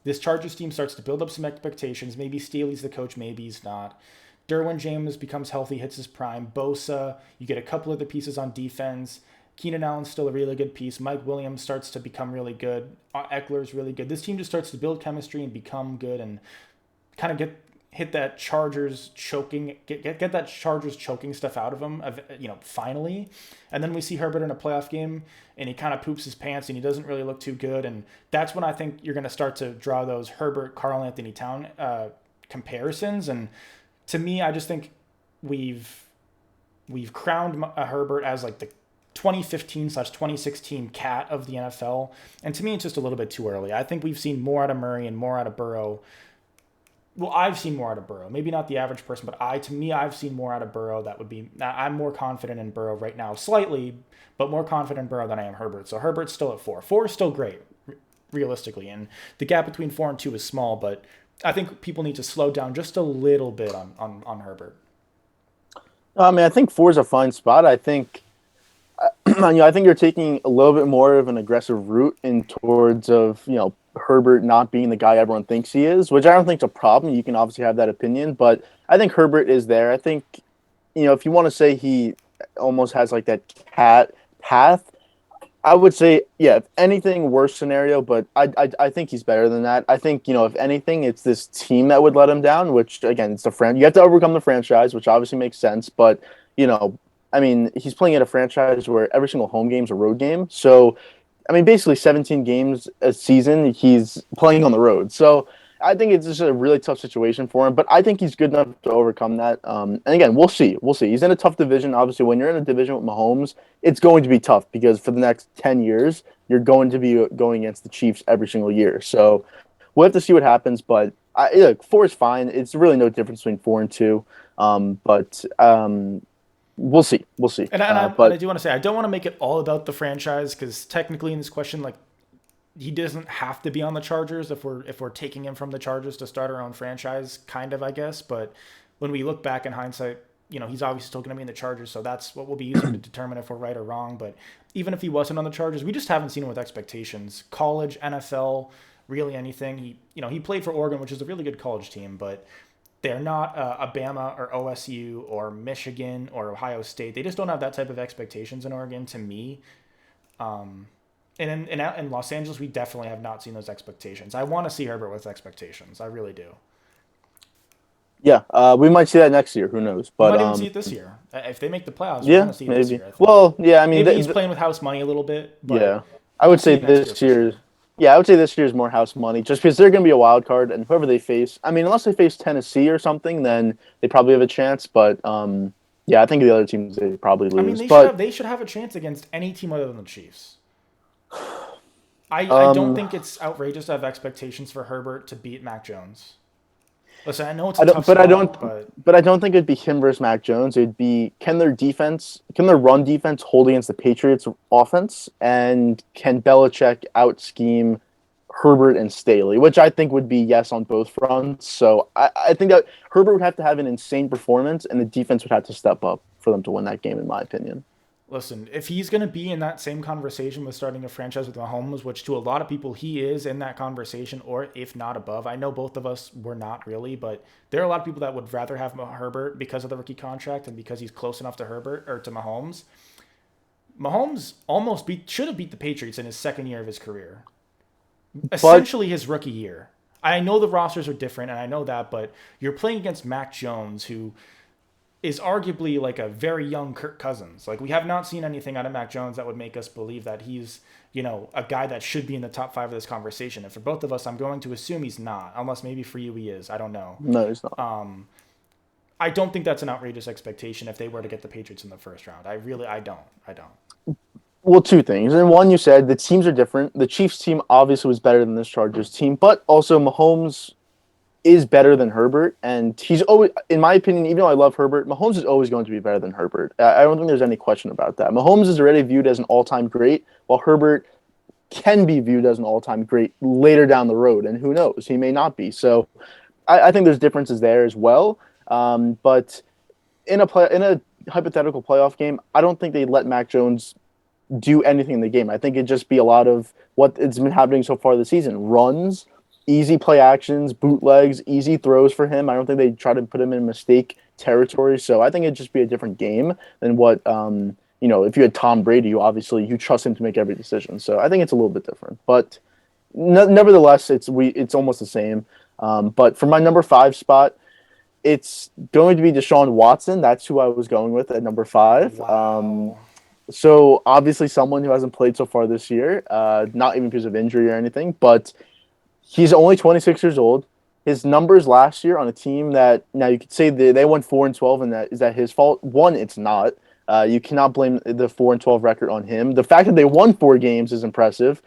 This Chargers team starts to build up some expectations. Maybe Staley's the coach, maybe he's not. Derwin James becomes healthy, hits his prime. Bosa, you get a couple other pieces on defense. Keenan Allen's still a really good piece. Mike Williams starts to become really good. Eckler's really good. This team just starts to build chemistry and become good and kind of hit that Chargers choking get that Chargers choking stuff out of him, finally. And then we see Herbert in a playoff game and he kind of poops his pants and he doesn't really look too good, and that's when I think you're going to start to draw those Herbert Carl Anthony Town comparisons. And to me, I just think we've crowned Herbert as like the 2015/2016 cat of the NFL, and to me it's just a little bit too early. I think we've seen more out of Murray and more out of Burrow. Well, I've seen more out of Burrow. Maybe not the average person, but I've seen more out of Burrow. I'm more confident in Burrow right now, slightly, but more confident in Burrow than I am Herbert. So Herbert's still at four. Four is still great, realistically, and the gap between four and two is small. But I think people need to slow down just a little bit on Herbert. I mean, I think four is a fine spot. I think I think you're taking a little bit more of an aggressive route in towards of Herbert not being the guy everyone thinks he is, which I don't think is a problem. You can obviously have that opinion, but I think Herbert is there. I think if you want to say he almost has like that cat path, I would say yeah. If anything, worst scenario, but I think he's better than that. I think if anything, it's this team that would let him down. Which again, it's the friend. You have to overcome the franchise, which obviously makes sense, but you know I mean, he's playing at a franchise where every single home game is a road game. So, I mean, basically 17 games a season, he's playing on the road. So, I think it's just a really tough situation for him, but I think he's good enough to overcome that. And again, we'll see. We'll see. He's in a tough division. Obviously, when you're in a division with Mahomes, it's going to be tough because for the next 10 years, you're going to be going against the Chiefs every single year. So we'll have to see what happens. But look, 4 is fine. It's really no difference between 4 and 2. But we'll see. We'll see. And I do want to say I don't want to make it all about the franchise because technically in this question, like he doesn't have to be on the Chargers if we're taking him from the Chargers to start our own franchise, kind of, I guess. But when we look back in hindsight, he's obviously still going to be in the Chargers, so that's what we'll be using to determine if we're right or wrong. But even if he wasn't on the Chargers, we just haven't seen him with expectations. College, NFL, really anything. He played for Oregon, which is a really good college team, but they're not Alabama or OSU or Michigan or Ohio State. They just don't have that type of expectations in Oregon to me. And in Los Angeles, we definitely have not seen those expectations. I want to see Herbert with expectations. I really do. Yeah, we might see that next year. Who knows? We But might even see it this year. If they make the playoffs, we're going yeah, to see it this maybe. year, I think. Well, yeah. I mean, Maybe he's playing with house money a little bit, but yeah. I we'll would see say it next year this for year. sure. Yeah, I would say this year's more house money, just because they're going to be a wild card, and whoever they face. I mean, unless they face Tennessee or something, then they probably have a chance. But yeah, I think the other teams they probably I mean, lose. But they should have a chance against any team other than the Chiefs. I don't um, think it's outrageous to have expectations for Herbert to beat Mac Jones. Listen, I know it's I a don't, tough but I don't, spot, but but I don't think it'd be him versus Mac Jones. It'd be can their run defense hold against the Patriots offense, and can Belichick out scheme Herbert and Staley, which I think would be yes on both fronts. So I think that Herbert would have to have an insane performance, and the defense would have to step up for them to win that game, in my opinion. listen, if he's going to be in that same conversation with starting a franchise with Mahomes, which to a lot of people he is in that conversation, or if not above, I know both of us were not really, but there are a lot of people that would rather have Herbert because of the rookie contract and because he's close enough to Herbert or to Mahomes. Mahomes should have beat the Patriots in his second year of his career, But essentially his rookie year. I know the rosters are different, and I know that, but you're playing against Mac Jones, who is arguably like a very young Kirk Cousins. Like we have not seen anything out of Mac Jones that would make us believe that he's, a guy that should be in the top 5 of this conversation. And for both of us, I'm going to assume he's not, unless maybe for you he is. I don't know. no, he's not. I don't think that's an outrageous expectation if they were to get the Patriots in the first round. I don't. Well, two things. And one, you said the teams are different. The Chiefs team obviously was better than this Chargers team, but also Mahomes is better than Herbert, and he's always, in my opinion, even though I love Herbert, Mahomes is always going to be better than Herbert. I don't think there's any question about that. Mahomes is already viewed as an all-time great, while Herbert can be viewed as an all-time great later down the road, and who knows, he may not be. So I think there's differences there as well. But in a hypothetical playoff game, I don't think they let Mac Jones do anything in the game. I think it'd just be a lot of what it's been happening so far this season: runs, easy play actions, bootlegs, easy throws for him. I don't think they try to put him in mistake territory. So I think it'd just be a different game than what if you had Tom Brady, you trust him to make every decision. So I think it's a little bit different, but nevertheless, it's almost the same. But for my number 5 spot, it's going to be Deshaun Watson. That's who I was going with at number 5. Wow. So obviously someone who hasn't played so far this year, not even because of injury or anything, but he's only 26 years old. His numbers last year on a team that now you could say they went 4-12, and is that his fault? One, it's not. You cannot blame the 4-12 record on him. The fact that they won 4 games is impressive.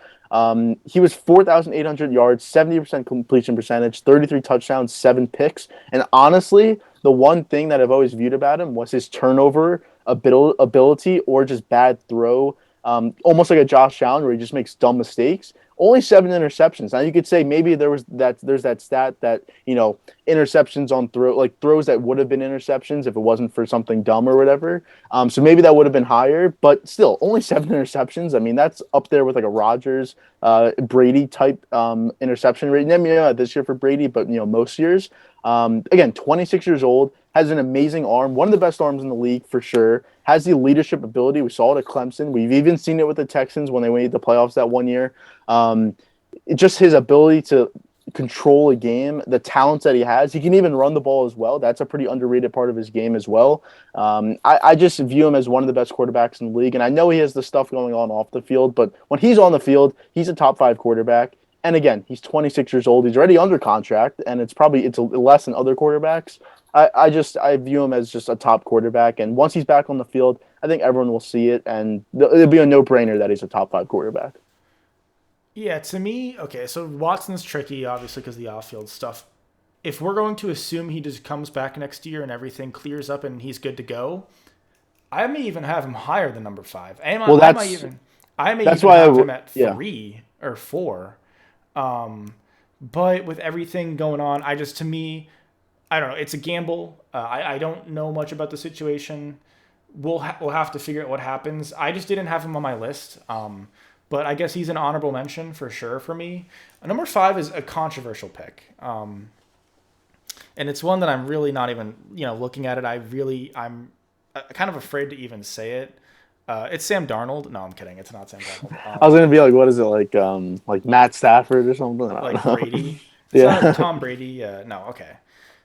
He was 4,800 yards, 70% completion percentage, 33 touchdowns, 7 picks. And honestly, the one thing that I've always viewed about him was his turnover ability or just bad throw. Almost like a Josh Allen where he just makes dumb mistakes. Only 7 interceptions. Now you could say maybe there's that stat that interceptions on throws that would have been interceptions if it wasn't for something dumb or whatever. So maybe that would have been higher, but still only 7 interceptions. I mean that's up there with like a Rodgers, Brady type interception rate. Maybe not this year for Brady, but most years. Again, 26 years old, has an amazing arm, one of the best arms in the league for sure. Has the leadership ability. We saw it at Clemson. We've even seen it with the Texans when they made the playoffs that one year. Just his ability to control a game, the talents that he has. He can even run the ball as well. That's a pretty underrated part of his game as well. I just view him as one of the best quarterbacks in the league. And I know he has the stuff going on off the field, but when he's on the field, he's a top 5 quarterback. And again, he's 26 years old. He's already under contract, and it's less than other quarterbacks. I view him as just a top quarterback, and once he's back on the field, I think everyone will see it, and it'll be a no brainer that he's a top five quarterback. Yeah, to me, okay, so Watson's tricky, obviously, because the off field stuff. If we're going to assume he just comes back next year and everything clears up and he's good to go, I may even have him higher than number five. Well, I may that's even why have him at yeah. 3 or 4. Um, but with everything going on, to me, I don't know. It's a gamble. I don't know much about the situation. We'll have to figure out what happens. I just didn't have him on my list. But I guess he's an honorable mention for sure for me. Number 5 is a controversial pick. And it's one that I'm really not even, looking at it. I'm kind of afraid to even say it. It's Sam Darnold. No, I'm kidding. It's not Sam Darnold. I was gonna be like, what is it like Matt Stafford or something? I Like don't know. Brady. It's not Yeah, Tom Brady. No, okay.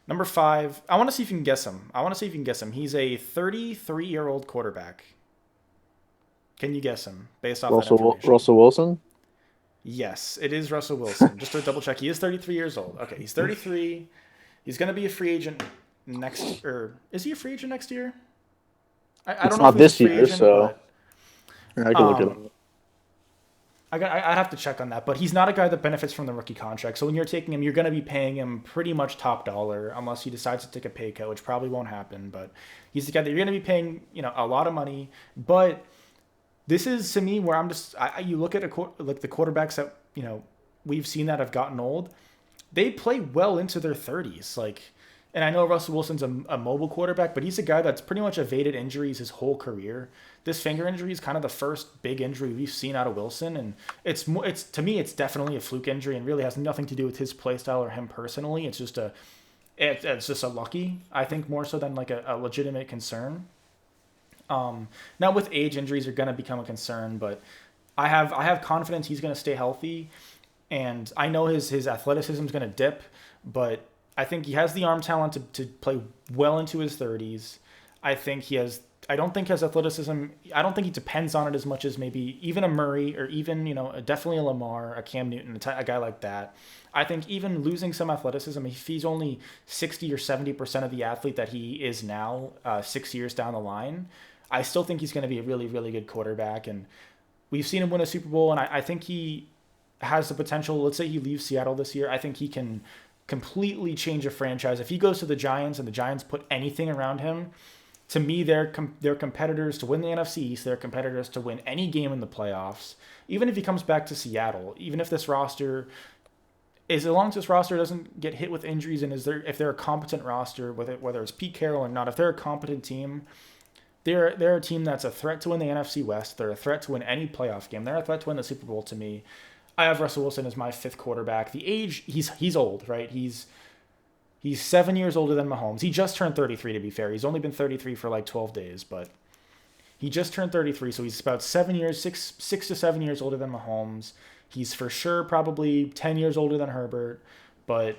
Number 5. I want to see if you can guess him. He's a 33-year-old quarterback. Can you guess him based off that information? Russell Wilson. Yes, it is Russell Wilson. Just to double check, he is 33 years old. Okay, he's 33. He's going to be a free agent next, or is he a free agent next year? I It's don't know if not he's a this free year, agent, so but I can look it um, up. I'd have to check on that. But he's not a guy that benefits from the rookie contract. So when you're taking him, you're going to be paying him pretty much top dollar, unless he decides to take a pay cut, which probably won't happen. But he's the guy that you're going to be paying, a lot of money. But this is to me where you look at like the quarterbacks that we've seen that have gotten old. They play well into their 30s. And I know Russell Wilson's a mobile quarterback, but he's a guy that's pretty much evaded injuries his whole career. This finger injury is kind of the first big injury we've seen out of Wilson, and it's to me it's definitely a fluke injury and really has nothing to do with his play style or him personally. It's just a lucky, I think, more so than like a legitimate concern. Now with age, injuries are going to become a concern, but I have confidence he's going to stay healthy, and I know his athleticism is going to dip, but I think he has the arm talent to play well into his 30s. I think he has. I don't think his athleticism. I don't think he depends on it as much as maybe even a Murray or even definitely a Lamar, a Cam Newton, a guy like that. I think even losing some athleticism, if he's only 60 or 70% of the athlete that he is now, 6 years down the line, I still think he's going to be a really, really good quarterback. And we've seen him win a Super Bowl, and I think he has the potential. Let's say he leaves Seattle this year. I think he can completely change a franchise. If he goes to the Giants and the Giants put anything around him, to me, they're competitors to win the NFC East. They're competitors to win any game in the playoffs. Even if he comes back to Seattle, even if as long as this roster doesn't get hit with injuries, and if they're a competent roster, whether it's Pete Carroll or not, if they're a competent team, they're a team that's a threat to win the NFC West. They're a threat to win any playoff game. They're a threat to win the Super Bowl to me. I have Russell Wilson as my 5th quarterback. The age, he's old, right? He's 7 years older than Mahomes. He just turned 33, to be fair. He's only been 33 for like 12 days, but he just turned 33, so he's about 6 to 7 years older than Mahomes. He's for sure probably 10 years older than Herbert, but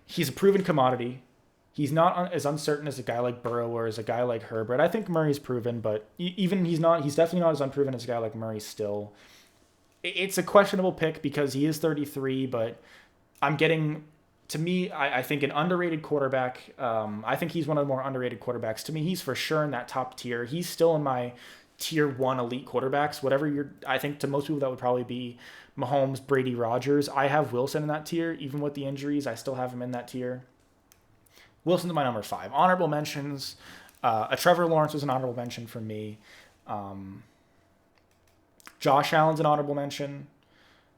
he's a proven commodity. He's not as uncertain as a guy like Burrow or as a guy like Herbert. I think Murray's proven, but even he's definitely not as unproven as a guy like Murray still. It's a questionable pick because he is 33, but I'm getting, to me, I think an underrated quarterback. I think he's one of the more underrated quarterbacks. To me, he's for sure in that top tier. He's still in my tier 1 elite quarterbacks. I think to most people that would probably be Mahomes, Brady, Rodgers. I have Wilson in that tier. Even with the injuries, I still have him in that tier. Wilson's my number 5. Honorable mentions. A Trevor Lawrence was an honorable mention for me. Josh Allen's an honorable mention.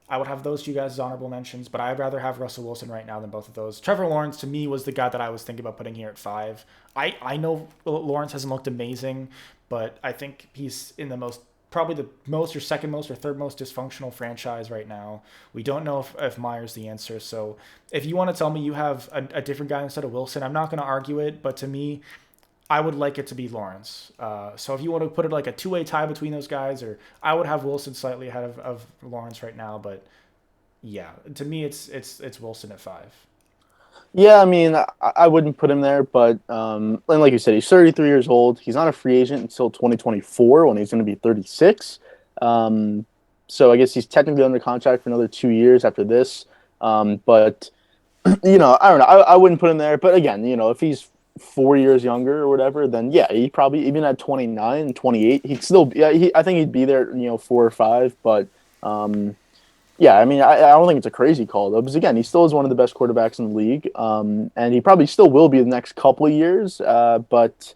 I would have those two guys as honorable mentions, but I'd rather have Russell Wilson right now than both of those. Trevor Lawrence, to me, was the guy that I was thinking about putting here at 5. I know Lawrence hasn't looked amazing, but I think he's in probably the most or second most or third most dysfunctional franchise right now. We don't know if Meyer's the answer. So if you want to tell me you have a different guy instead of Wilson, I'm not going to argue it, but to me, I would like it to be Lawrence. So if you want to put it like a two-way tie between those guys, or I would have Wilson slightly ahead of Lawrence right now. But yeah, to me, it's Wilson at 5. Yeah, I mean, I wouldn't put him there, but and like you said, he's 33 years old. He's not a free agent until 2024 when he's going to be 36. Um, So I guess he's technically under contract for another 2 years after this. But I don't know. I wouldn't put him there. But again, if he's 4 years younger or whatever, then yeah, he probably even at 29, 28, he'd still yeah. I think he'd be there. 4 or 5. But um, yeah, I mean, I don't think it's a crazy call though, because again, he still is one of the best quarterbacks in the league, and he probably still will be the next couple of years. But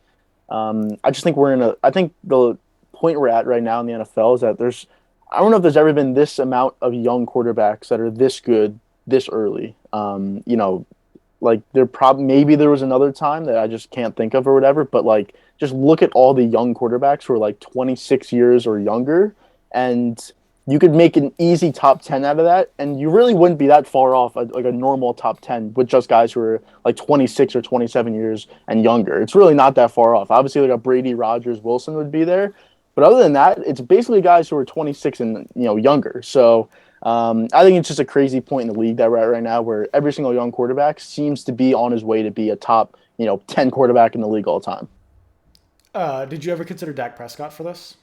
I just think I think the point we're at right now in the NFL is that I don't know if there's ever been this amount of young quarterbacks that are this good this early. Like maybe there was another time that I just can't think of or whatever, but like just look at all the young quarterbacks who are like 26 years or younger, and you could make an easy top 10 out of that, and you really wouldn't be that far off like a normal top 10 with just guys who are like 26 or 27 years and younger. It's really not that far off. Obviously, like a Brady, Rogers, Wilson would be there, but other than that, it's basically guys who are 26 and younger. So I think it's just a crazy point in the league that we're at right now, where every single young quarterback seems to be on his way to be a top 10 quarterback in the league all time. Did you ever consider Dak Prescott for this?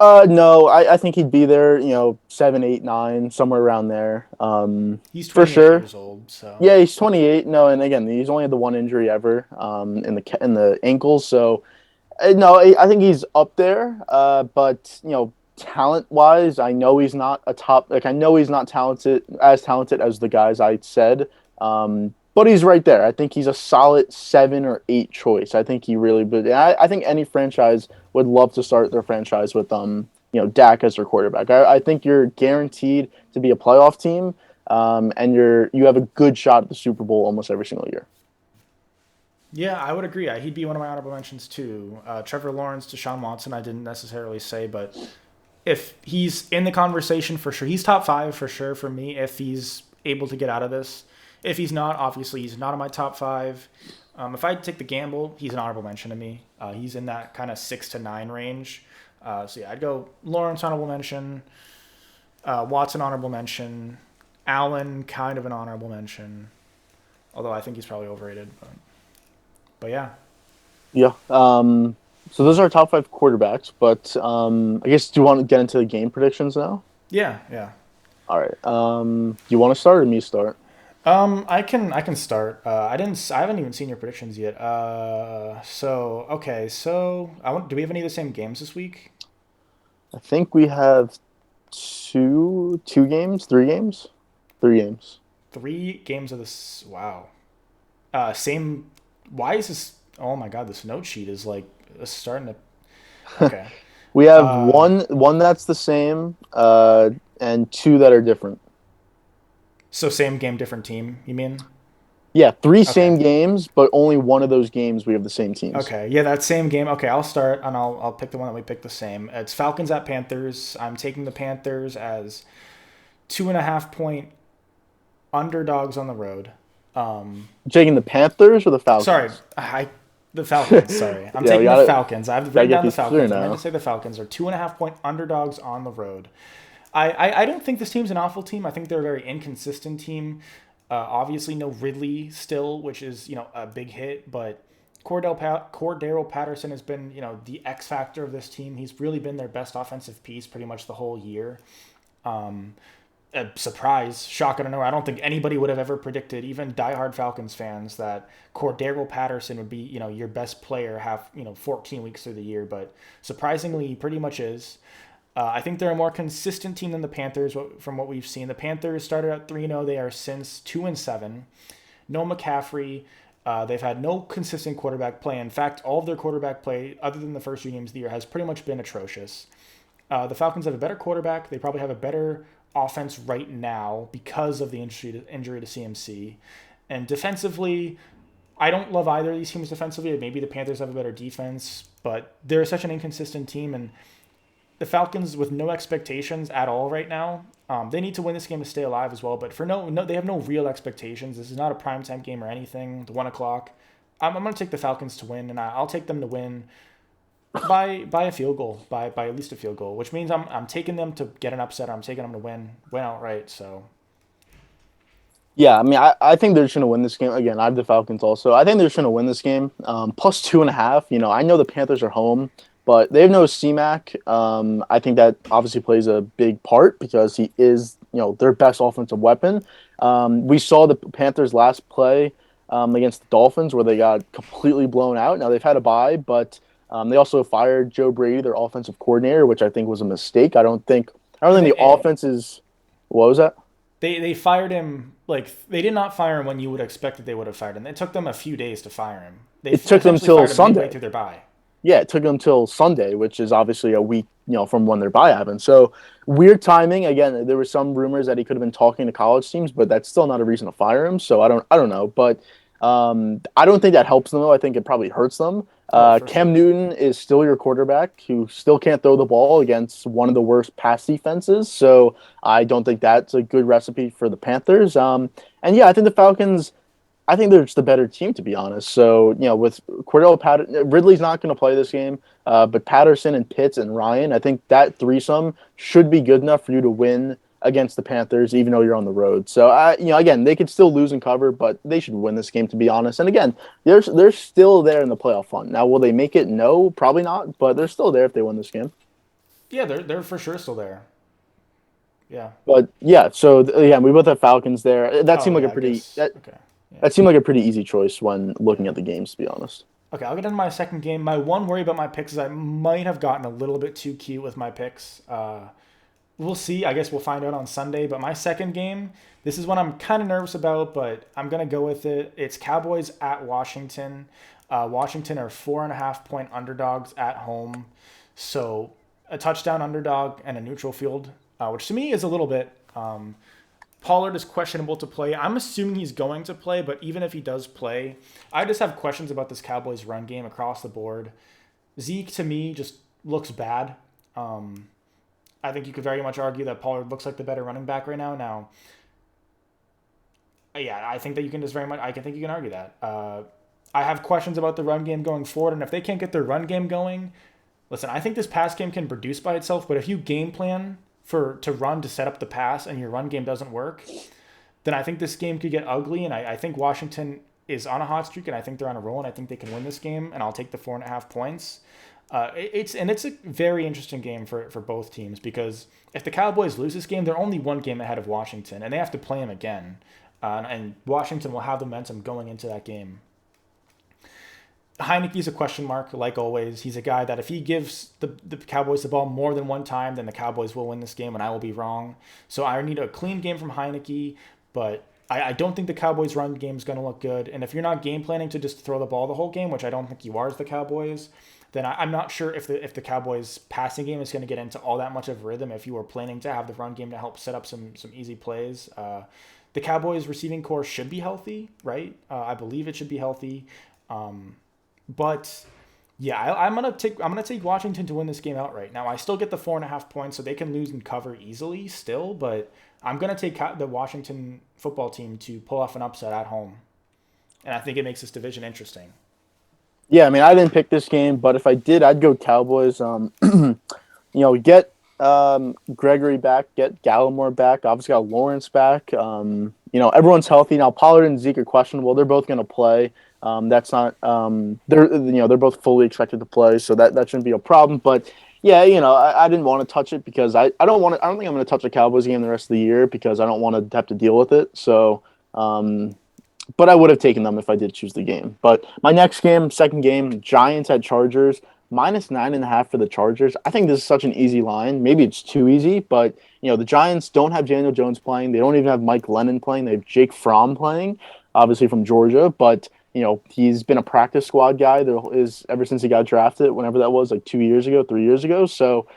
No, I think he'd be there, 7, 8, 9, somewhere around there. He's For 28 sure. years old, so Yeah, he's 28. No, and again, he's only had the one injury ever, in the ankles. So, no, I think he's up there. But talent wise, I know he's not a top. Like I know he's not talented as the guys I said. But he's right there. I think he's a solid 7 or 8 choice. I think he really. But I think any franchise would love to start their franchise with Dak as their quarterback. I think you're guaranteed to be a playoff team, and you have a good shot at the Super Bowl almost every single year. yeah, I would agree. He'd be one of my honorable mentions too. Trevor Lawrence, Deshawn Watson, I didn't necessarily say, but if he's in the conversation for sure, he's top five for sure for me. If he's able to get out of this, if he's not, obviously he's not in my top five. If I take the gamble, he's an honorable mention to me. He's in that kind of 6 to 9 range. So yeah, I'd go Lawrence honorable mention, Watson honorable mention, Allen kind of an honorable mention. Although I think he's probably overrated, but yeah, Yeah. So those are our top 5 quarterbacks. But I guess do you want to get into the game predictions now? yeah, yeah. All right. Do you want to start or me start? I can start. I haven't even seen your predictions yet. So okay, so I want. Do we have any of the same games this week? I think we have two games, 3 games, 3 games. 3 games of this. Wow. Same. Why is this? Oh my God, this note sheet is like starting to. Okay. We have Uh, one that's the same, and 2 that are different. so same game, different team. You mean? Yeah, 3 Okay. same games, but only one of those games we have the same teams. Okay. Yeah, that same game. Okay, I'll start and I'll pick the one that we picked the same. It's Falcons at Panthers. I'm taking the Panthers as 2.5 point underdogs on the road. Um, Taking the Panthers or the sorry, Falcons? the Falcons. Sorry, I'm Yeah, we taking the gotta Falcons. I've gotta written get down the these clear Falcons. I meant to now. say the Falcons are 2.5 point underdogs on the road. I don't think this team's an awful team. I think they're a very inconsistent team. Obviously, no Ridley still, which is a big hit, but Cordero Patterson has been the X factor of this team. He's really been their best offensive piece pretty much the whole year. Um, a surprise, shock out of nowhere. I don't think anybody would have ever predicted, even diehard Falcons fans, that Cordero Patterson would be, your best player 14 weeks through the year. But surprisingly, he pretty much is. I think they're a more consistent team than the Panthers from what we've seen. The Panthers started at 3-0. They are since 2-7. No McCaffrey. They've had no consistent quarterback play. In fact, all of their quarterback play, other than the first 3 games of the year, has pretty much been atrocious. The Falcons have a better quarterback. They probably have a better offense right now because of the injury to CMC. And defensively, I don't love either of these teams defensively. Maybe the Panthers have a better defense, but they're such an inconsistent team. And the Falcons, with no expectations at all right now, they need to win this game to stay alive as well. But for no, they have no real expectations. This is not a primetime game or anything. The 1 o'clock. I'm going to take the Falcons to win, and I'll take them to win by a field goal, by at least a field goal, which means I'm taking them to get an upset. I'm taking them to win outright. So Yeah, I mean, I think they're just going to win this game. Again, I have the Falcons also. I think they're just going to win this game. Plus 2.5. I know the Panthers are home, but they have no C-Mac. I think that obviously plays a big part because he is, their best offensive weapon. We saw the Panthers last play against the Dolphins where they got completely blown out. Now they've had a bye, but they also fired Joe Brady, their offensive coordinator, which I think was a mistake. I don't think the offense is. What was that? They fired him like they did not fire him when you would expect that they would have fired him. It took them a few days to fire him. They It took them essentially till fired him midway Sunday. through their bye. Yeah, it took them till Sunday, which is obviously a week, from when their bye happened. So weird timing. Again, there were some rumors that he could have been talking to college teams, but that's still not a reason to fire him. So I don't know, but I don't think that helps them though. I think it probably hurts them. Oh, for Cam sure. Newton is still your quarterback who still can't throw the ball against one of the worst pass defenses. So I don't think that's a good recipe for the Panthers. And yeah, I think the Falcons. I think they're just the better team, to be honest. So, with Ridley's not going to play this game, but Patterson and Pitts and Ryan, I think that threesome should be good enough for you to win against the Panthers, even though you're on the road. So, again, they could still lose and cover, but they should win this game, to be honest. And again, they're still there in the playoff hunt. Now, will they make it? No, probably not, but they're still there if they win this game. Yeah, they're for sure still there. Yeah. But yeah, so again, we both have Falcons there. That Oh seemed like a yeah, I pretty guess. that Okay. Yeah. that seemed like a pretty easy choice when looking Yeah. at the games, to be honest. Okay, I'll get into my second game. My one worry about my picks is I might have gotten a little bit too cute with my picks. We'll see. I guess we'll find out on Sunday. But my second game, this is one I'm kind of nervous about, but I'm gonna go with it. It's Cowboys at Washington. Washington are 4.5 point underdogs at home, so a touchdown underdog and a neutral field, which to me is a little bit. Pollard is questionable to play. I'm assuming he's going to play, but even if he does play, I just have questions about this Cowboys run game across the board. Zeke to me just looks bad. Um, I think you could very much argue that Pollard looks like the better running back right now. Now, yeah, I think that you can just very much. I can think you can argue that. I have questions about the run game going forward, and if they can't get their run game going, listen, I think this pass game can produce by itself. But if you game plan to run to set up the pass and your run game doesn't work, then I think this game could get ugly. And I think Washington is on a hot streak, and I think they're on a roll, and I think they can win this game. And I'll take the 4.5 points. It's a very interesting game for both teams because if the Cowboys lose this game, they're only one game ahead of Washington, and they have to play them again. And Washington will have the momentum going into that game. Heineke's a question mark, like always. He's a guy that if he gives the Cowboys the ball more than one time, then the Cowboys will win this game, and I will be wrong. So I need a clean game from Heineke, but I don't think the Cowboys' run game is going to look good. And if you're not game planning to just throw the ball the whole game, which I don't think you are as the Cowboys, then I'm not sure if the Cowboys' passing game is going to get into all that much of rhythm if you were planning to have the run game to help set up some easy plays. The Cowboys' receiving core should be healthy, right? I believe it should be healthy. But yeah, I'm gonna take Washington to win this game outright. Now I still get the 4.5 points, so they can lose and cover easily still. But I'm gonna take the Washington football team to pull off an upset at home, and I think it makes this division interesting. Yeah, I mean, I didn't pick this game, but if I did, I'd go Cowboys. Get Gregory back, get Gallimore back. Obviously, got Lawrence back. Everyone's healthy now. Pollard and Zeke are questionable. They're both going to play. That's not. They're both fully expected to play, so that shouldn't be a problem. But yeah, I didn't want to touch it because I don't want to. I don't think I'm going to touch a Cowboys game the rest of the year because I don't want to have to deal with it. So. But I would have taken them if I did choose the game. But my next game, second game, Giants at Chargers, -9.5 for the Chargers. I think this is such an easy line. Maybe it's too easy, but the Giants don't have Daniel Jones playing. They don't even have Mike Lennon playing. They have Jake Fromm playing, obviously from Georgia, but he's been a practice squad guy. There is ever since he got drafted, whenever that was, like 2 years ago, 3 years ago. So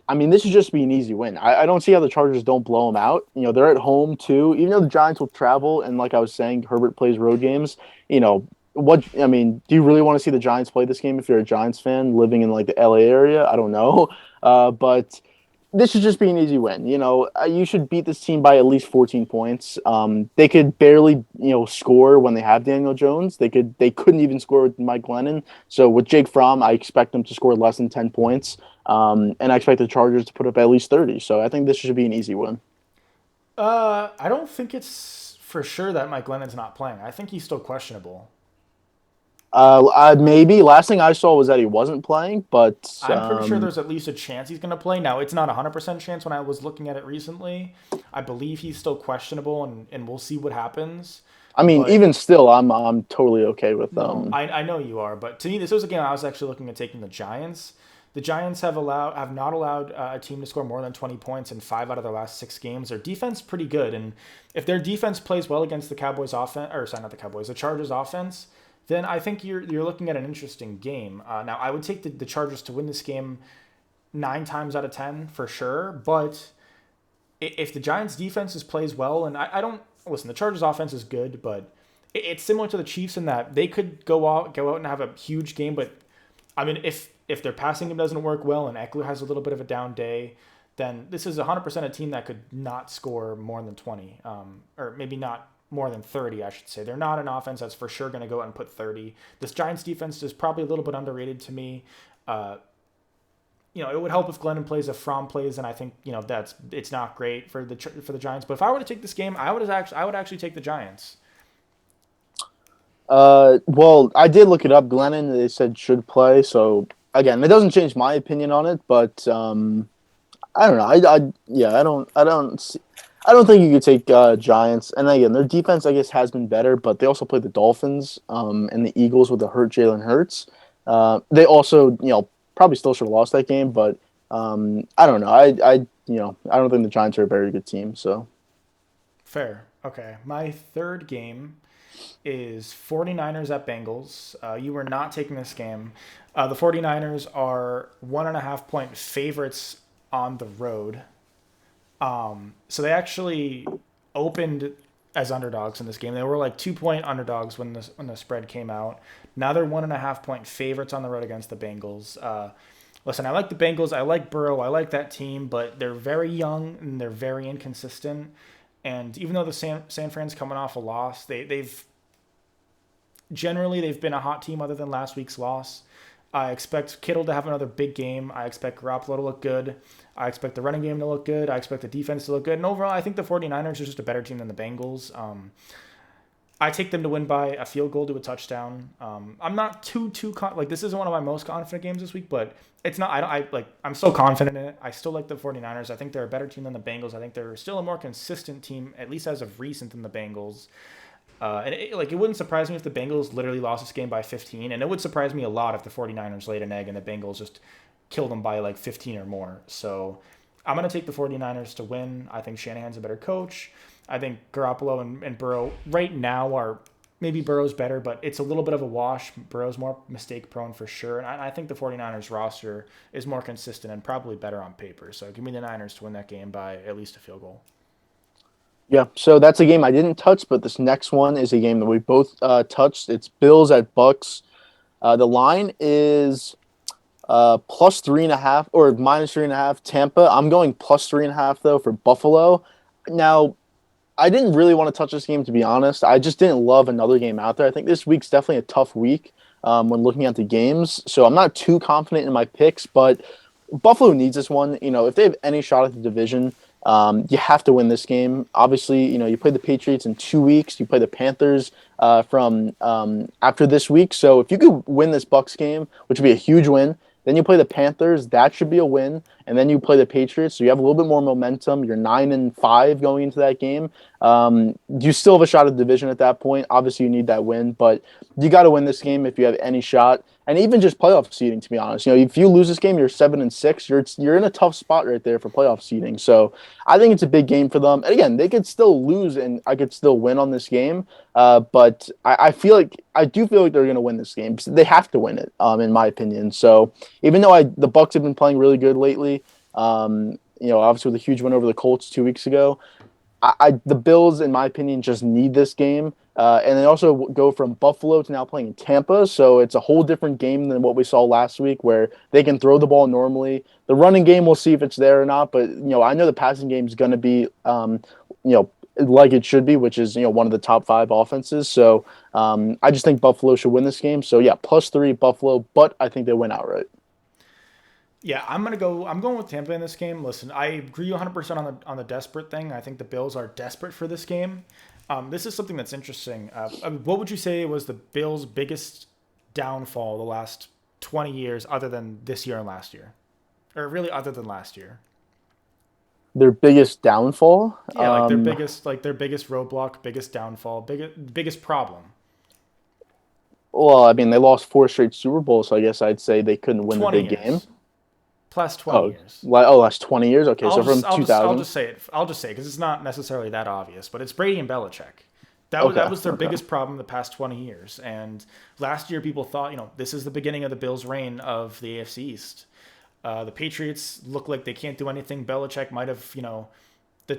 I mean, this should just be an easy win. I don't see how the Chargers don't blow them out. They're at home too. Even though the Giants will travel, and like I was saying, Herbert plays road games. Do you really want to see the Giants play this game if you're a Giants fan living in like the LA area? I don't know, but this should just be an easy win. You should beat this team by at least 14 points. They could barely, score when they have Daniel Jones. They couldn't even score with Mike Lennon. So with Jake Fromm, I expect them to score less than 10 points. And I expect the Chargers to put up at least 30. So I think this should be an easy win. I don't think it's for sure that Mike Lennon's not playing. I think he's still questionable. Maybe. Last thing I saw was that he wasn't playing, but I'm pretty sure there's at least a chance he's going to play. Now, it's not a 100% chance when I was looking at it recently. I believe he's still questionable, and we'll see what happens. I mean, But even still, I'm totally okay with no, I know you are. But to me, this was a game I was actually looking at taking the Giants. The Giants have not allowed a team to score more than 20 points in 5 out of their last 6 games. Their defense pretty good, and if their defense plays well against the Cowboys offense, or sorry, not the Cowboys, the Chargers offense, then I think you're looking at an interesting game. Now, I would take the Chargers to win this game 9 times out of 10 for sure. But if the Giants defense plays well, and I don't listen, the Chargers offense is good, but it's similar to the Chiefs in that they could go out and have a huge game. But I mean, if their passing game doesn't work well and Eckler has a little bit of a down day, then this is 100% a team that could not score more than 20, or maybe not more than 30, I should say. They're not an offense that's for sure going to go out and put 30. This Giants defense is probably a little bit underrated to me. Uh, it would help if Glennon plays if Fromm plays, and I think it's not great for the Giants. But if I were to take this game, I would actually take the Giants. well, I did look it up. Glennon, they said should play. So again, it doesn't change my opinion on it, but I don't know. Yeah, I don't think you could take Giants. And again, their defense, I guess, has been better, but they also played the Dolphins, and the Eagles with the hurt Jalen Hurts. They also, probably still should have lost that game, but I don't know. I don't think the Giants are a very good team. So Fair. Okay. My third game is 49ers at Bengals. You were not taking this game. The 49ers are 1.5 point favorites on the road. So they actually opened as underdogs in this game. They were like 2 point underdogs when the spread came out. Now they're 1.5 point favorites on the road against the Bengals. Listen, I like the Bengals. I like Burrow. I like that team, but they're very young and they're very inconsistent. And even though the San Fran's coming off a loss, they've been a hot team other than last week's loss. I expect Kittle to have another big game. I expect Garoppolo to look good. I expect the running game to look good. I expect the defense to look good. And overall, I think the 49ers are just a better team than the Bengals. I take them to win by a field goal to a touchdown. I'm not like this isn't one of my most confident games this week, but it's not. I'm so confident in it. I still like the 49ers. I think they're a better team than the Bengals. I think they're still a more consistent team, at least as of recent, than the Bengals. It wouldn't surprise me if the Bengals literally lost this game by 15, and it would surprise me a lot if the 49ers laid an egg and the Bengals just killed them by like 15 or more. So I'm going to take the 49ers to win. I think Shanahan's a better coach. I think Garoppolo and Burrow right now are maybe Burrow's better, but it's a little bit of a wash. Burrow's more mistake prone for sure. And I think the 49ers roster is more consistent and probably better on paper. So give me the Niners to win that game by at least a field goal. yeah, so that's a game I didn't touch, but this next one is a game that we both touched. It's Bills at Bucks. The line is plus 3.5 or minus 3.5. Tampa. I'm going plus 3.5 though for Buffalo. Now, I didn't really want to touch this game, to be honest. I just didn't love another game out there. I think this week's definitely a tough week when looking at the games. So I'm not too confident in my picks, but Buffalo needs this one. If they have any shot at the division, you have to win this game. Obviously, you play the Patriots in 2 weeks. You play the Panthers from after this week. So if you could win this Bucks game, which would be a huge win, then you play the Panthers. That should be a win. And then you play the Patriots. So you have a little bit more momentum. You're 9-5 going into that game. You still have a shot at the division at that point. Obviously, you need that win, but you got to win this game if you have any shot. And even just playoff seeding, to be honest. If you lose this game, you're 7-6. You're in a tough spot right there for playoff seeding. So I think it's a big game for them. And again, they could still lose, and I could still win on this game. But I do feel like they're going to win this game. They have to win it, in my opinion. So even though the Bucks have been playing really good lately, obviously with a huge win over the Colts 2 weeks ago, the Bills, in my opinion, just need this game. And they also go from Buffalo to now playing in Tampa. So it's a whole different game than what we saw last week where they can throw the ball normally. The running game, we'll see if it's there or not. But, I know the passing game is going to be, like it should be, which is, one of the top 5 offenses. So I just think Buffalo should win this game. So, yeah, +3 Buffalo, but I think they win outright. Yeah, I'm going with Tampa in this game. Listen, I agree 100% on the desperate thing. I think the Bills are desperate for this game. This is something that's interesting. What would you say was the Bills' biggest downfall the last 20 years, other than this year and last year, or really other than last year. Their biggest downfall. Yeah, like their biggest roadblock, biggest downfall, biggest problem. Well, I mean, they lost four straight Super Bowls, so I guess I'd say they couldn't win the 20 big game. years. Plus 20 Oh, years. last 20 years. Okay, so from I'll 2000. just say it. I'll just say it because it's not necessarily that obvious, but it's Brady and Belichick. That Okay, was their okay. biggest problem the past 20 years. And last year, people thought, this is the beginning of the Bills' reign of the AFC East. The Patriots look like they can't do anything. Belichick might have,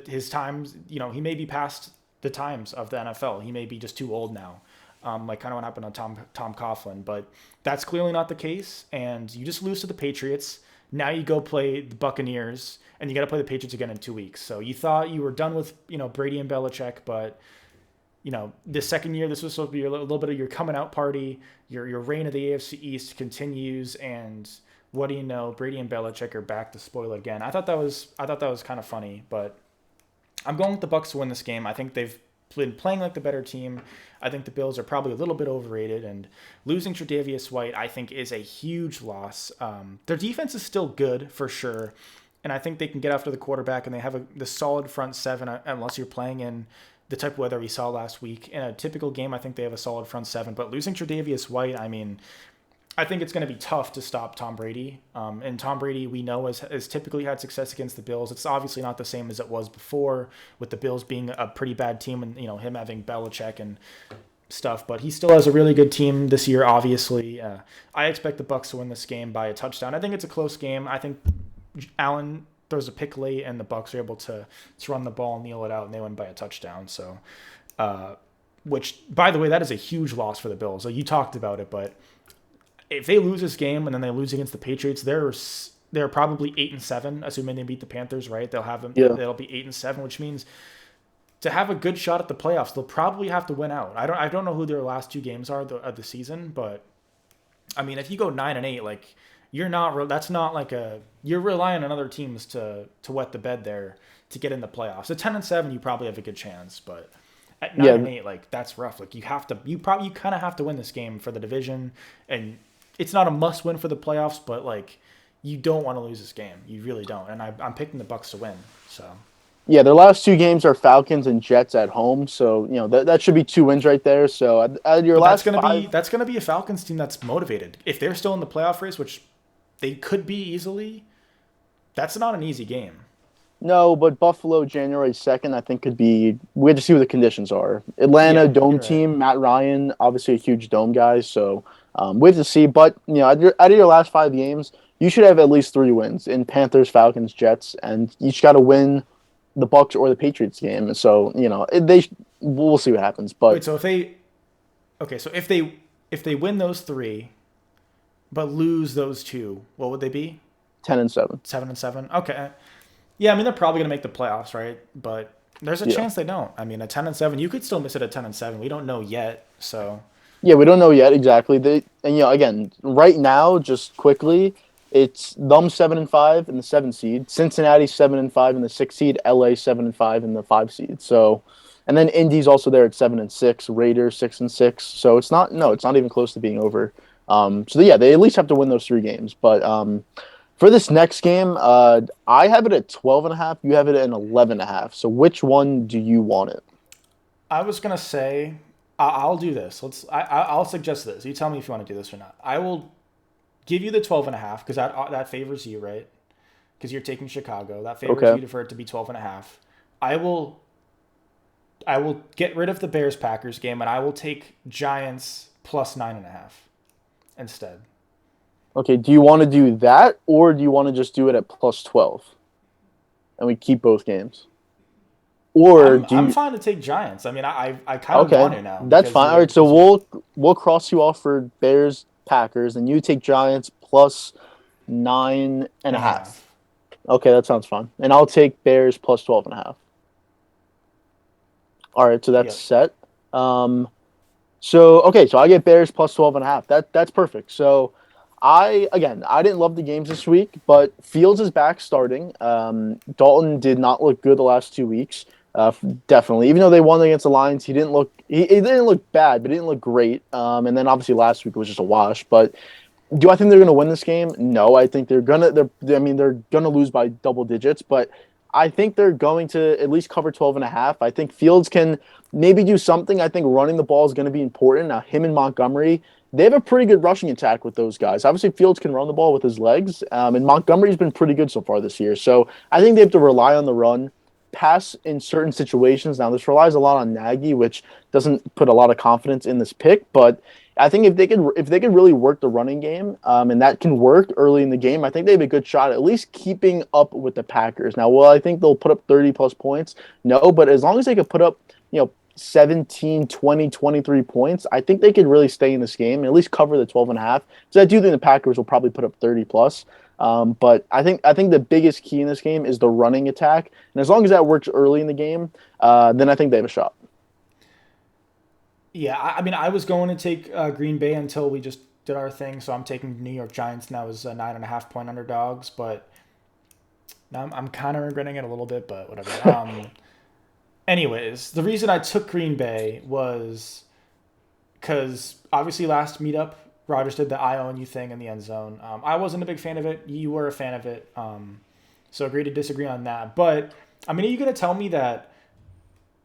his times, he may be past the times of the NFL. He may be just too old now. Like kind of what happened on Tom Coughlin, but that's clearly not the case. And you just lose to the Patriots. Now you go play the Buccaneers, and you got to play the Patriots again in 2 weeks. So you thought you were done with Brady and Belichick, but this second year, this was supposed to be a little bit of your coming out party. Your reign of the AFC East continues, and what do you know? Brady and Belichick are back to spoil it again. I thought that was kind of funny, but I'm going with the Bucs to win this game. I think they've been playing like the better team. I think the Bills are probably a little bit overrated, and losing Tre'Davious White, I think, is a huge loss. Their defense is still good for sure, and I think they can get after the quarterback, and they have the solid front seven, unless you're playing in the type of weather we saw last week. In a typical game, I think they have a solid front seven, but losing Tre'Davious White, I mean, I think it's going to be tough to stop Tom Brady. And Tom Brady, we know, has typically had success against the Bills. It's obviously not the same as it was before, with the Bills being a pretty bad team and him having Belichick and stuff. But he still has a really good team this year, obviously. I expect the Bucs to win this game by a touchdown. I think it's a close game. I think Allen throws a pick late, and the Bucs are able to run the ball and kneel it out, and they win by a touchdown. So, which, by the way, that is a huge loss for the Bills. So you talked about it, but if they lose this game and then they lose against the Patriots, they're probably 8-7, assuming they beat the Panthers, right? They'll have them. Yeah. They'll be 8-7, which means to have a good shot at the playoffs, they'll probably have to win out. I don't know who their last two games are of the season, but I mean, if you go 9-8, like that's not like you're relying on other teams to wet the bed there to get in the playoffs. At 10-7, you probably have a good chance, but at 9-8, like that's rough. Like you kind of have to win this game for the division, and it's not a must win for the playoffs, but like you don't want to lose this game. You really don't. And I'm picking the Bucs to win. So Yeah, their last two games are Falcons and Jets at home, so that should be two wins right there. So your but last five, that's gonna be a Falcons team that's motivated. If they're still in the playoff race, which they could be easily, that's not an easy game. no, but Buffalo January 2nd, I think could be. We have to see what the conditions are. Atlanta Yeah, dome you're right. team, Matt Ryan, obviously a huge dome guy, so we have to see. But out of your last five games, you should have at least three wins in Panthers, Falcons, Jets, and you just got to win the Bucks or the Patriots game. So we'll see what happens. But Wait, so if they win those three, but lose those two, what would they be? 10-7. 7-7. Okay. Yeah, I mean they're probably gonna make the playoffs, right? But there's a Yeah. chance they don't. I mean, at 10-7, you could still miss it at 10-7. We don't know yet, so Yeah, we don't know yet exactly. Again, right now, just quickly, it's them 7-5 in the 7 seed, Cincinnati 7-5 in the 6 seed, LA 7-5 in the 5 seed. So, and then Indy's also there at 7-6, Raiders 6-6. So it's not even close to being over. So yeah, they at least have to win those three games. But for this next game, I have it at 12.5. You have it at 11.5. So which one do you want it? I was gonna say I'll do this. I'll suggest this. You tell me if you want to do this or not. I will give you the 12.5 because that favors you, right? Because you're taking Chicago. That favors Okay. you for it to be 12.5. I will get rid of the Bears Packers game and I will take Giants plus 9.5 instead. Okay, do you want to do that, or do you want to just do it at plus 12, and we keep both games? Or do I'm you? fine to take Giants. I mean, I kind of want Okay, it now that's because fine. All right, so we'll cross you off for Bears Packers, and you take Giants plus nine and and a a half. half. Okay, that sounds fun. And I'll take Bears plus 12.5. All right, so that's Yep. set. So I get Bears plus 12.5. That's perfect. So I didn't love the games this week, but Fields is back starting. Dalton did not look good the last 2 weeks. Definitely. Even though they won against the Lions, he didn't look bad, but he didn't look great. And then obviously last week it was just a wash. But do I think they're going to win this game? No, I think they're going to lose by double digits, but I think they're going to at least cover 12 and a half. I think Fields can maybe do something. I think running the ball is going to be important. Now, him and Montgomery, they have a pretty good rushing attack with those guys. Obviously, Fields can run the ball with his legs, and Montgomery's been pretty good so far this year. So I think they have to rely on the run, pass in certain situations. Now, this relies a lot on Nagy, which doesn't put a lot of confidence in this pick, but I think if they could really work the running game, and that can work early in the game, I think they have a good shot at least keeping up with the Packers. Now, well, I think they'll put up 30 plus points. No, but as long as they could put up, 17, 20, 23 points, I think they could really stay in this game and at least cover the 12 and a half. So I do think the Packers will probably put up 30 plus. But I think the biggest key in this game is the running attack, and as long as that works early in the game, then I think they have a shot. Yeah, I mean, I was going to take Green Bay until we just did our thing, so I'm taking the New York Giants now as 9.5 point underdogs, but now I'm kind of regretting it a little bit, but whatever. Anyways, the reason I took Green Bay was because obviously last meetup, Rogers did the I own you thing in the end zone. I wasn't a big fan of it. You were a fan of it. So agree to disagree on that. But, I mean, are you going to tell me that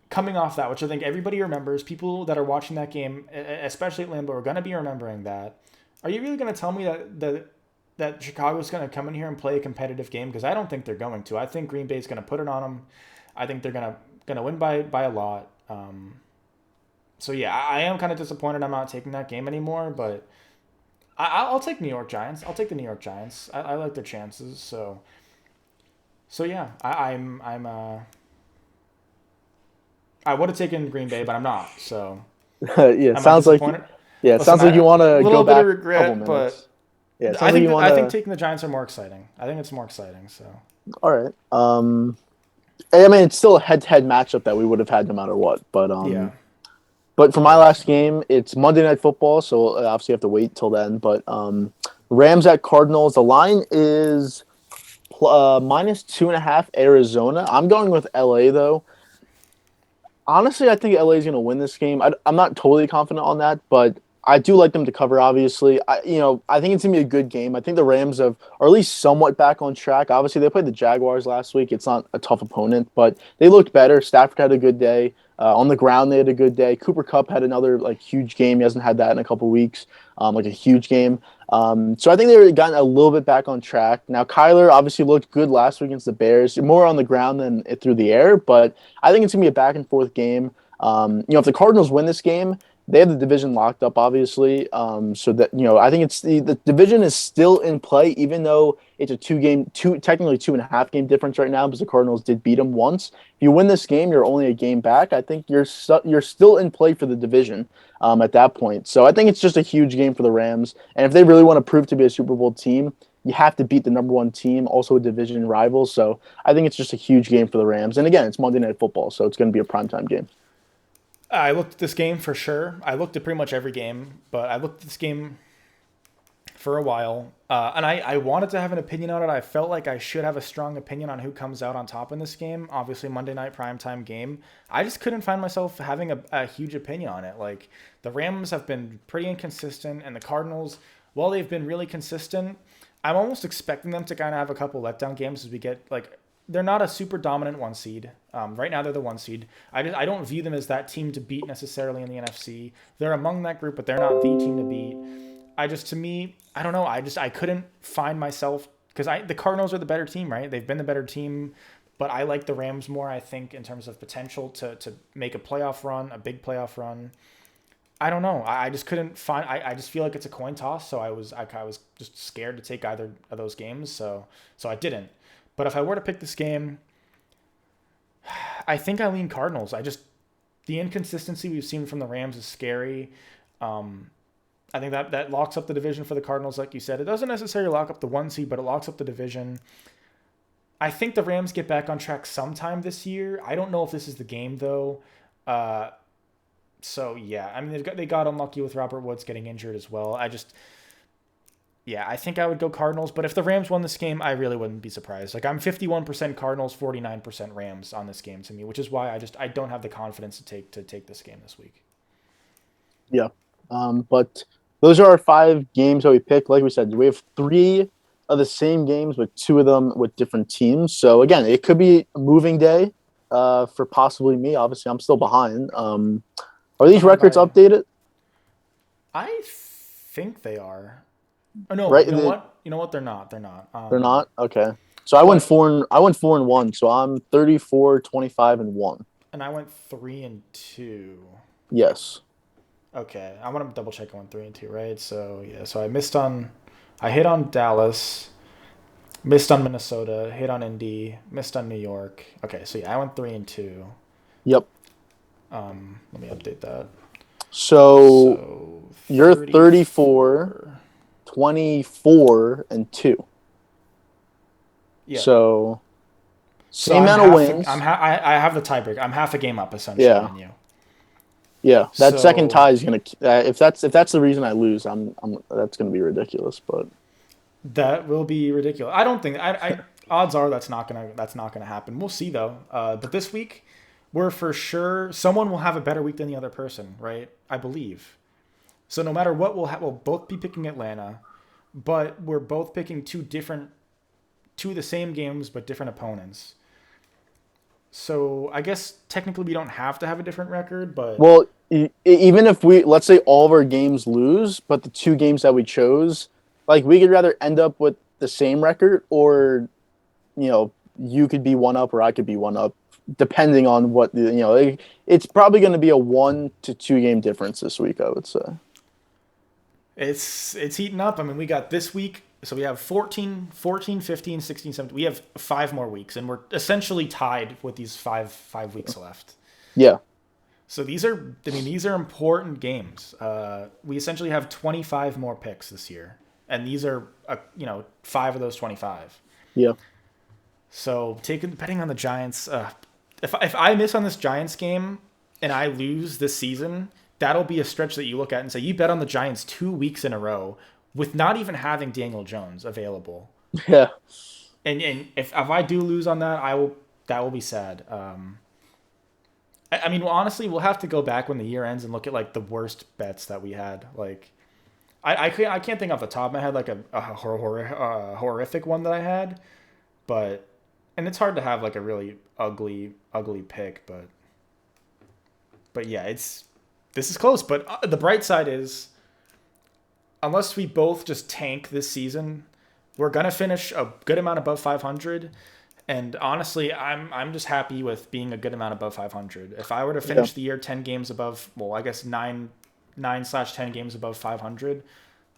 coming off that, which I think everybody remembers, people that are watching that game, especially at Lambeau, are going to be remembering that. Are you really going to tell me that Chicago's going to come in here and play a competitive game? Because I don't think they're going to. I think Green Bay's going to put it on them. I think they're going to win by a lot. So yeah, I am kind of disappointed I'm not taking that game anymore, but I'll take New York Giants. I'll take the New York Giants. I like their chances. So yeah, I would have taken Green Bay, but I'm not. So Yeah, am I sounds like disappointed? sounds like you want A to go little bit of back a couple regret, minutes. but Yeah, it I sounds like think you want I think to. taking the Giants are more exciting. I think it's more exciting. So All right. I mean, it's still a head-to-head matchup that we would have had no matter what. But yeah, for my last 100%. game, it's Monday Night Football, so obviously you have to wait till then. But Rams at Cardinals. The line is minus 2.5 Arizona. I'm going with LA though. Honestly, I think LA is going to win this game. I'm not totally confident on that, but I do like them to cover. Obviously, I think it's going to be a good game. I think the Rams are at least somewhat back on track. Obviously, they played the Jaguars last week. It's not a tough opponent, but they looked better. Stafford had a good day. On the ground, they had a good day. Cooper Kupp had another huge game. He hasn't had that in a couple weeks, like a huge game. So I think they've gotten a little bit back on track. Now, Kyler obviously looked good last week against the Bears, more on the ground than through the air, but I think it's going to be a back and forth game. If the Cardinals win this game, they have the division locked up, obviously. So that I think it's the division is still in play, even though it's a technically 2.5 game difference right now, because the Cardinals did beat them once. If you win this game, you're only a game back. I think you're still in play for the division at that point. So I think it's just a huge game for the Rams, and if they really want to prove to be a Super Bowl team, you have to beat the number one team, also a division rival. So I think it's just a huge game for the Rams. And again, it's Monday Night Football, so it's going to be a primetime game. I looked at this game for sure. I looked at pretty much every game, but I looked at this game for a while, and I wanted to have an opinion on it. I felt like I should have a strong opinion on who comes out on top in this game. Obviously, Monday night primetime game. I just couldn't find myself having a huge opinion on it. Like, the Rams have been pretty inconsistent, and the Cardinals, while they've been really consistent, I'm almost expecting them to kind of have a couple letdown games as we get they're not a super dominant one seed. Right now they're the one seed. I don't view them as that team to beat necessarily in the NFC. They're among that group, but they're not the team to beat. To me, I don't know. I couldn't find myself because the Cardinals are the better team, right? They've been the better team, but I like the Rams more. I think in terms of potential to make a playoff run, a big playoff run. I don't know. I just couldn't find. I just feel like it's a coin toss. So I was just scared to take either of those games. So I didn't. But if I were to pick this game, I think I lean Cardinals. The inconsistency we've seen from the Rams is scary. I think that locks up the division for the Cardinals, like you said. It doesn't necessarily lock up the one seed, but it locks up the division. I think the Rams get back on track sometime this year. I don't know if this is the game, though. So, yeah. I mean, they got unlucky with Robert Woods getting injured as well. Yeah, I think I would go Cardinals, but if the Rams won this game, I really wouldn't be surprised. Like I'm 51% Cardinals, 49% Rams on this game to me, which is why I don't have the confidence to take this game this week. Yeah. But those are our 5 games that we picked. Like we said, we have 3 of the same games, with 2 of them with different teams. So again, it could be a moving day for possibly me. Obviously, I'm still behind. Are these Behind records by updated? I think they are. Oh no, Right? you know what? You know what? They're not. They're not. They're not? Okay. So But I went 4-1, so I'm 34, 25, and 1. and I went 3-2. Yes. Okay, I want to double check. I went 3-2, right? So yeah, so I hit on Dallas, missed on Minnesota, hit on Indy, missed on New York. Okay, so yeah, I went 3-2. Yep. Let me update that. So So you're 34, 34. 24, and 2. Yeah. So So same amount of I'm wins. I have the tiebreak. I'm half a game up essentially Yeah. on you. Yeah. That second So tie is gonna if that's the reason I lose, I'm that's gonna be ridiculous. But that will be ridiculous. I don't think I odds are that's not gonna happen. We'll see though. But this week, we're for sure someone will have a better week than the other person, right? I believe. So no matter what, we'll both be picking Atlanta, but we're both picking two of the same games but different opponents. So I guess technically we don't have to have a different record, but well, even if we let's say all of our games lose, but the 2 games that we chose, like we could rather end up with the same record, or you could be one up or I could be one up, depending on it's probably going to be a 1 to 2 game difference this week, I would say. it's heating up. I mean, we got this week. So we have 14, 15, 16, 17. We have 5 more weeks, and we're essentially tied with these five weeks left. Yeah. So these are important games. We essentially have 25 more picks this year, and these are 5 of those 25. Yeah. So betting on the Giants, if I miss on this Giants game and I lose this season, that'll be a stretch that you look at and say you bet on the Giants 2 weeks in a row with not even having Daniel Jones available. Yeah. And if I do lose on that, that will be sad. I mean, well, honestly, we'll have to go back when the year ends and look at like the worst bets that we had. Like, I can't think off the top of my head like a horrific one that I had, but and it's hard to have like a really ugly pick, but yeah, this is close. But the bright side is, unless we both just tank this season, we're gonna finish a good amount above 500. And honestly, I'm just happy with being a good amount above 500. If I were to Yeah. finish the year 10 games above, well, I guess nine/10 games above 500,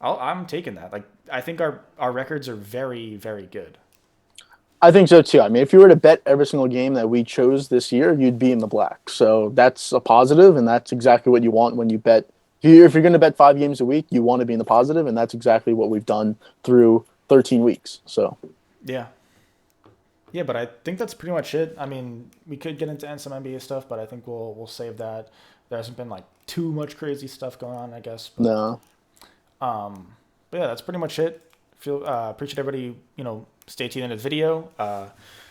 I'm taking that. Like I think our records are very very good. I think so too. I mean, if you were to bet every single game that we chose this year, you'd be in the black. So that's a positive, and that's exactly what you want when you bet. If you're going to bet 5 games a week, you want to be in the positive, and that's exactly what we've done through 13 weeks. So Yeah. Yeah, but I think that's pretty much it. I mean, we could get into some NBA stuff, but I think we'll save that. There hasn't been like too much crazy stuff going on, I guess. no, But yeah, that's pretty much it. Appreciate everybody. Stay tuned in the video.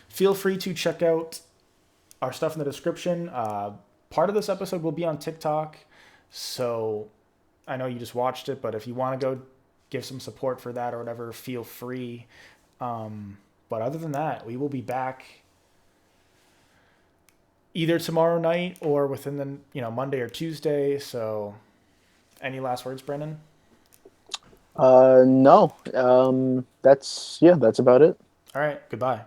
Feel free to check out our stuff in the description. Part of this episode will be on TikTok, so I know you just watched it, but if you want to go give some support for that or whatever, feel free. But other than that, we will be back either tomorrow night or within the Monday or Tuesday. So, any last words, Brendan? no. That's about it. All right, goodbye.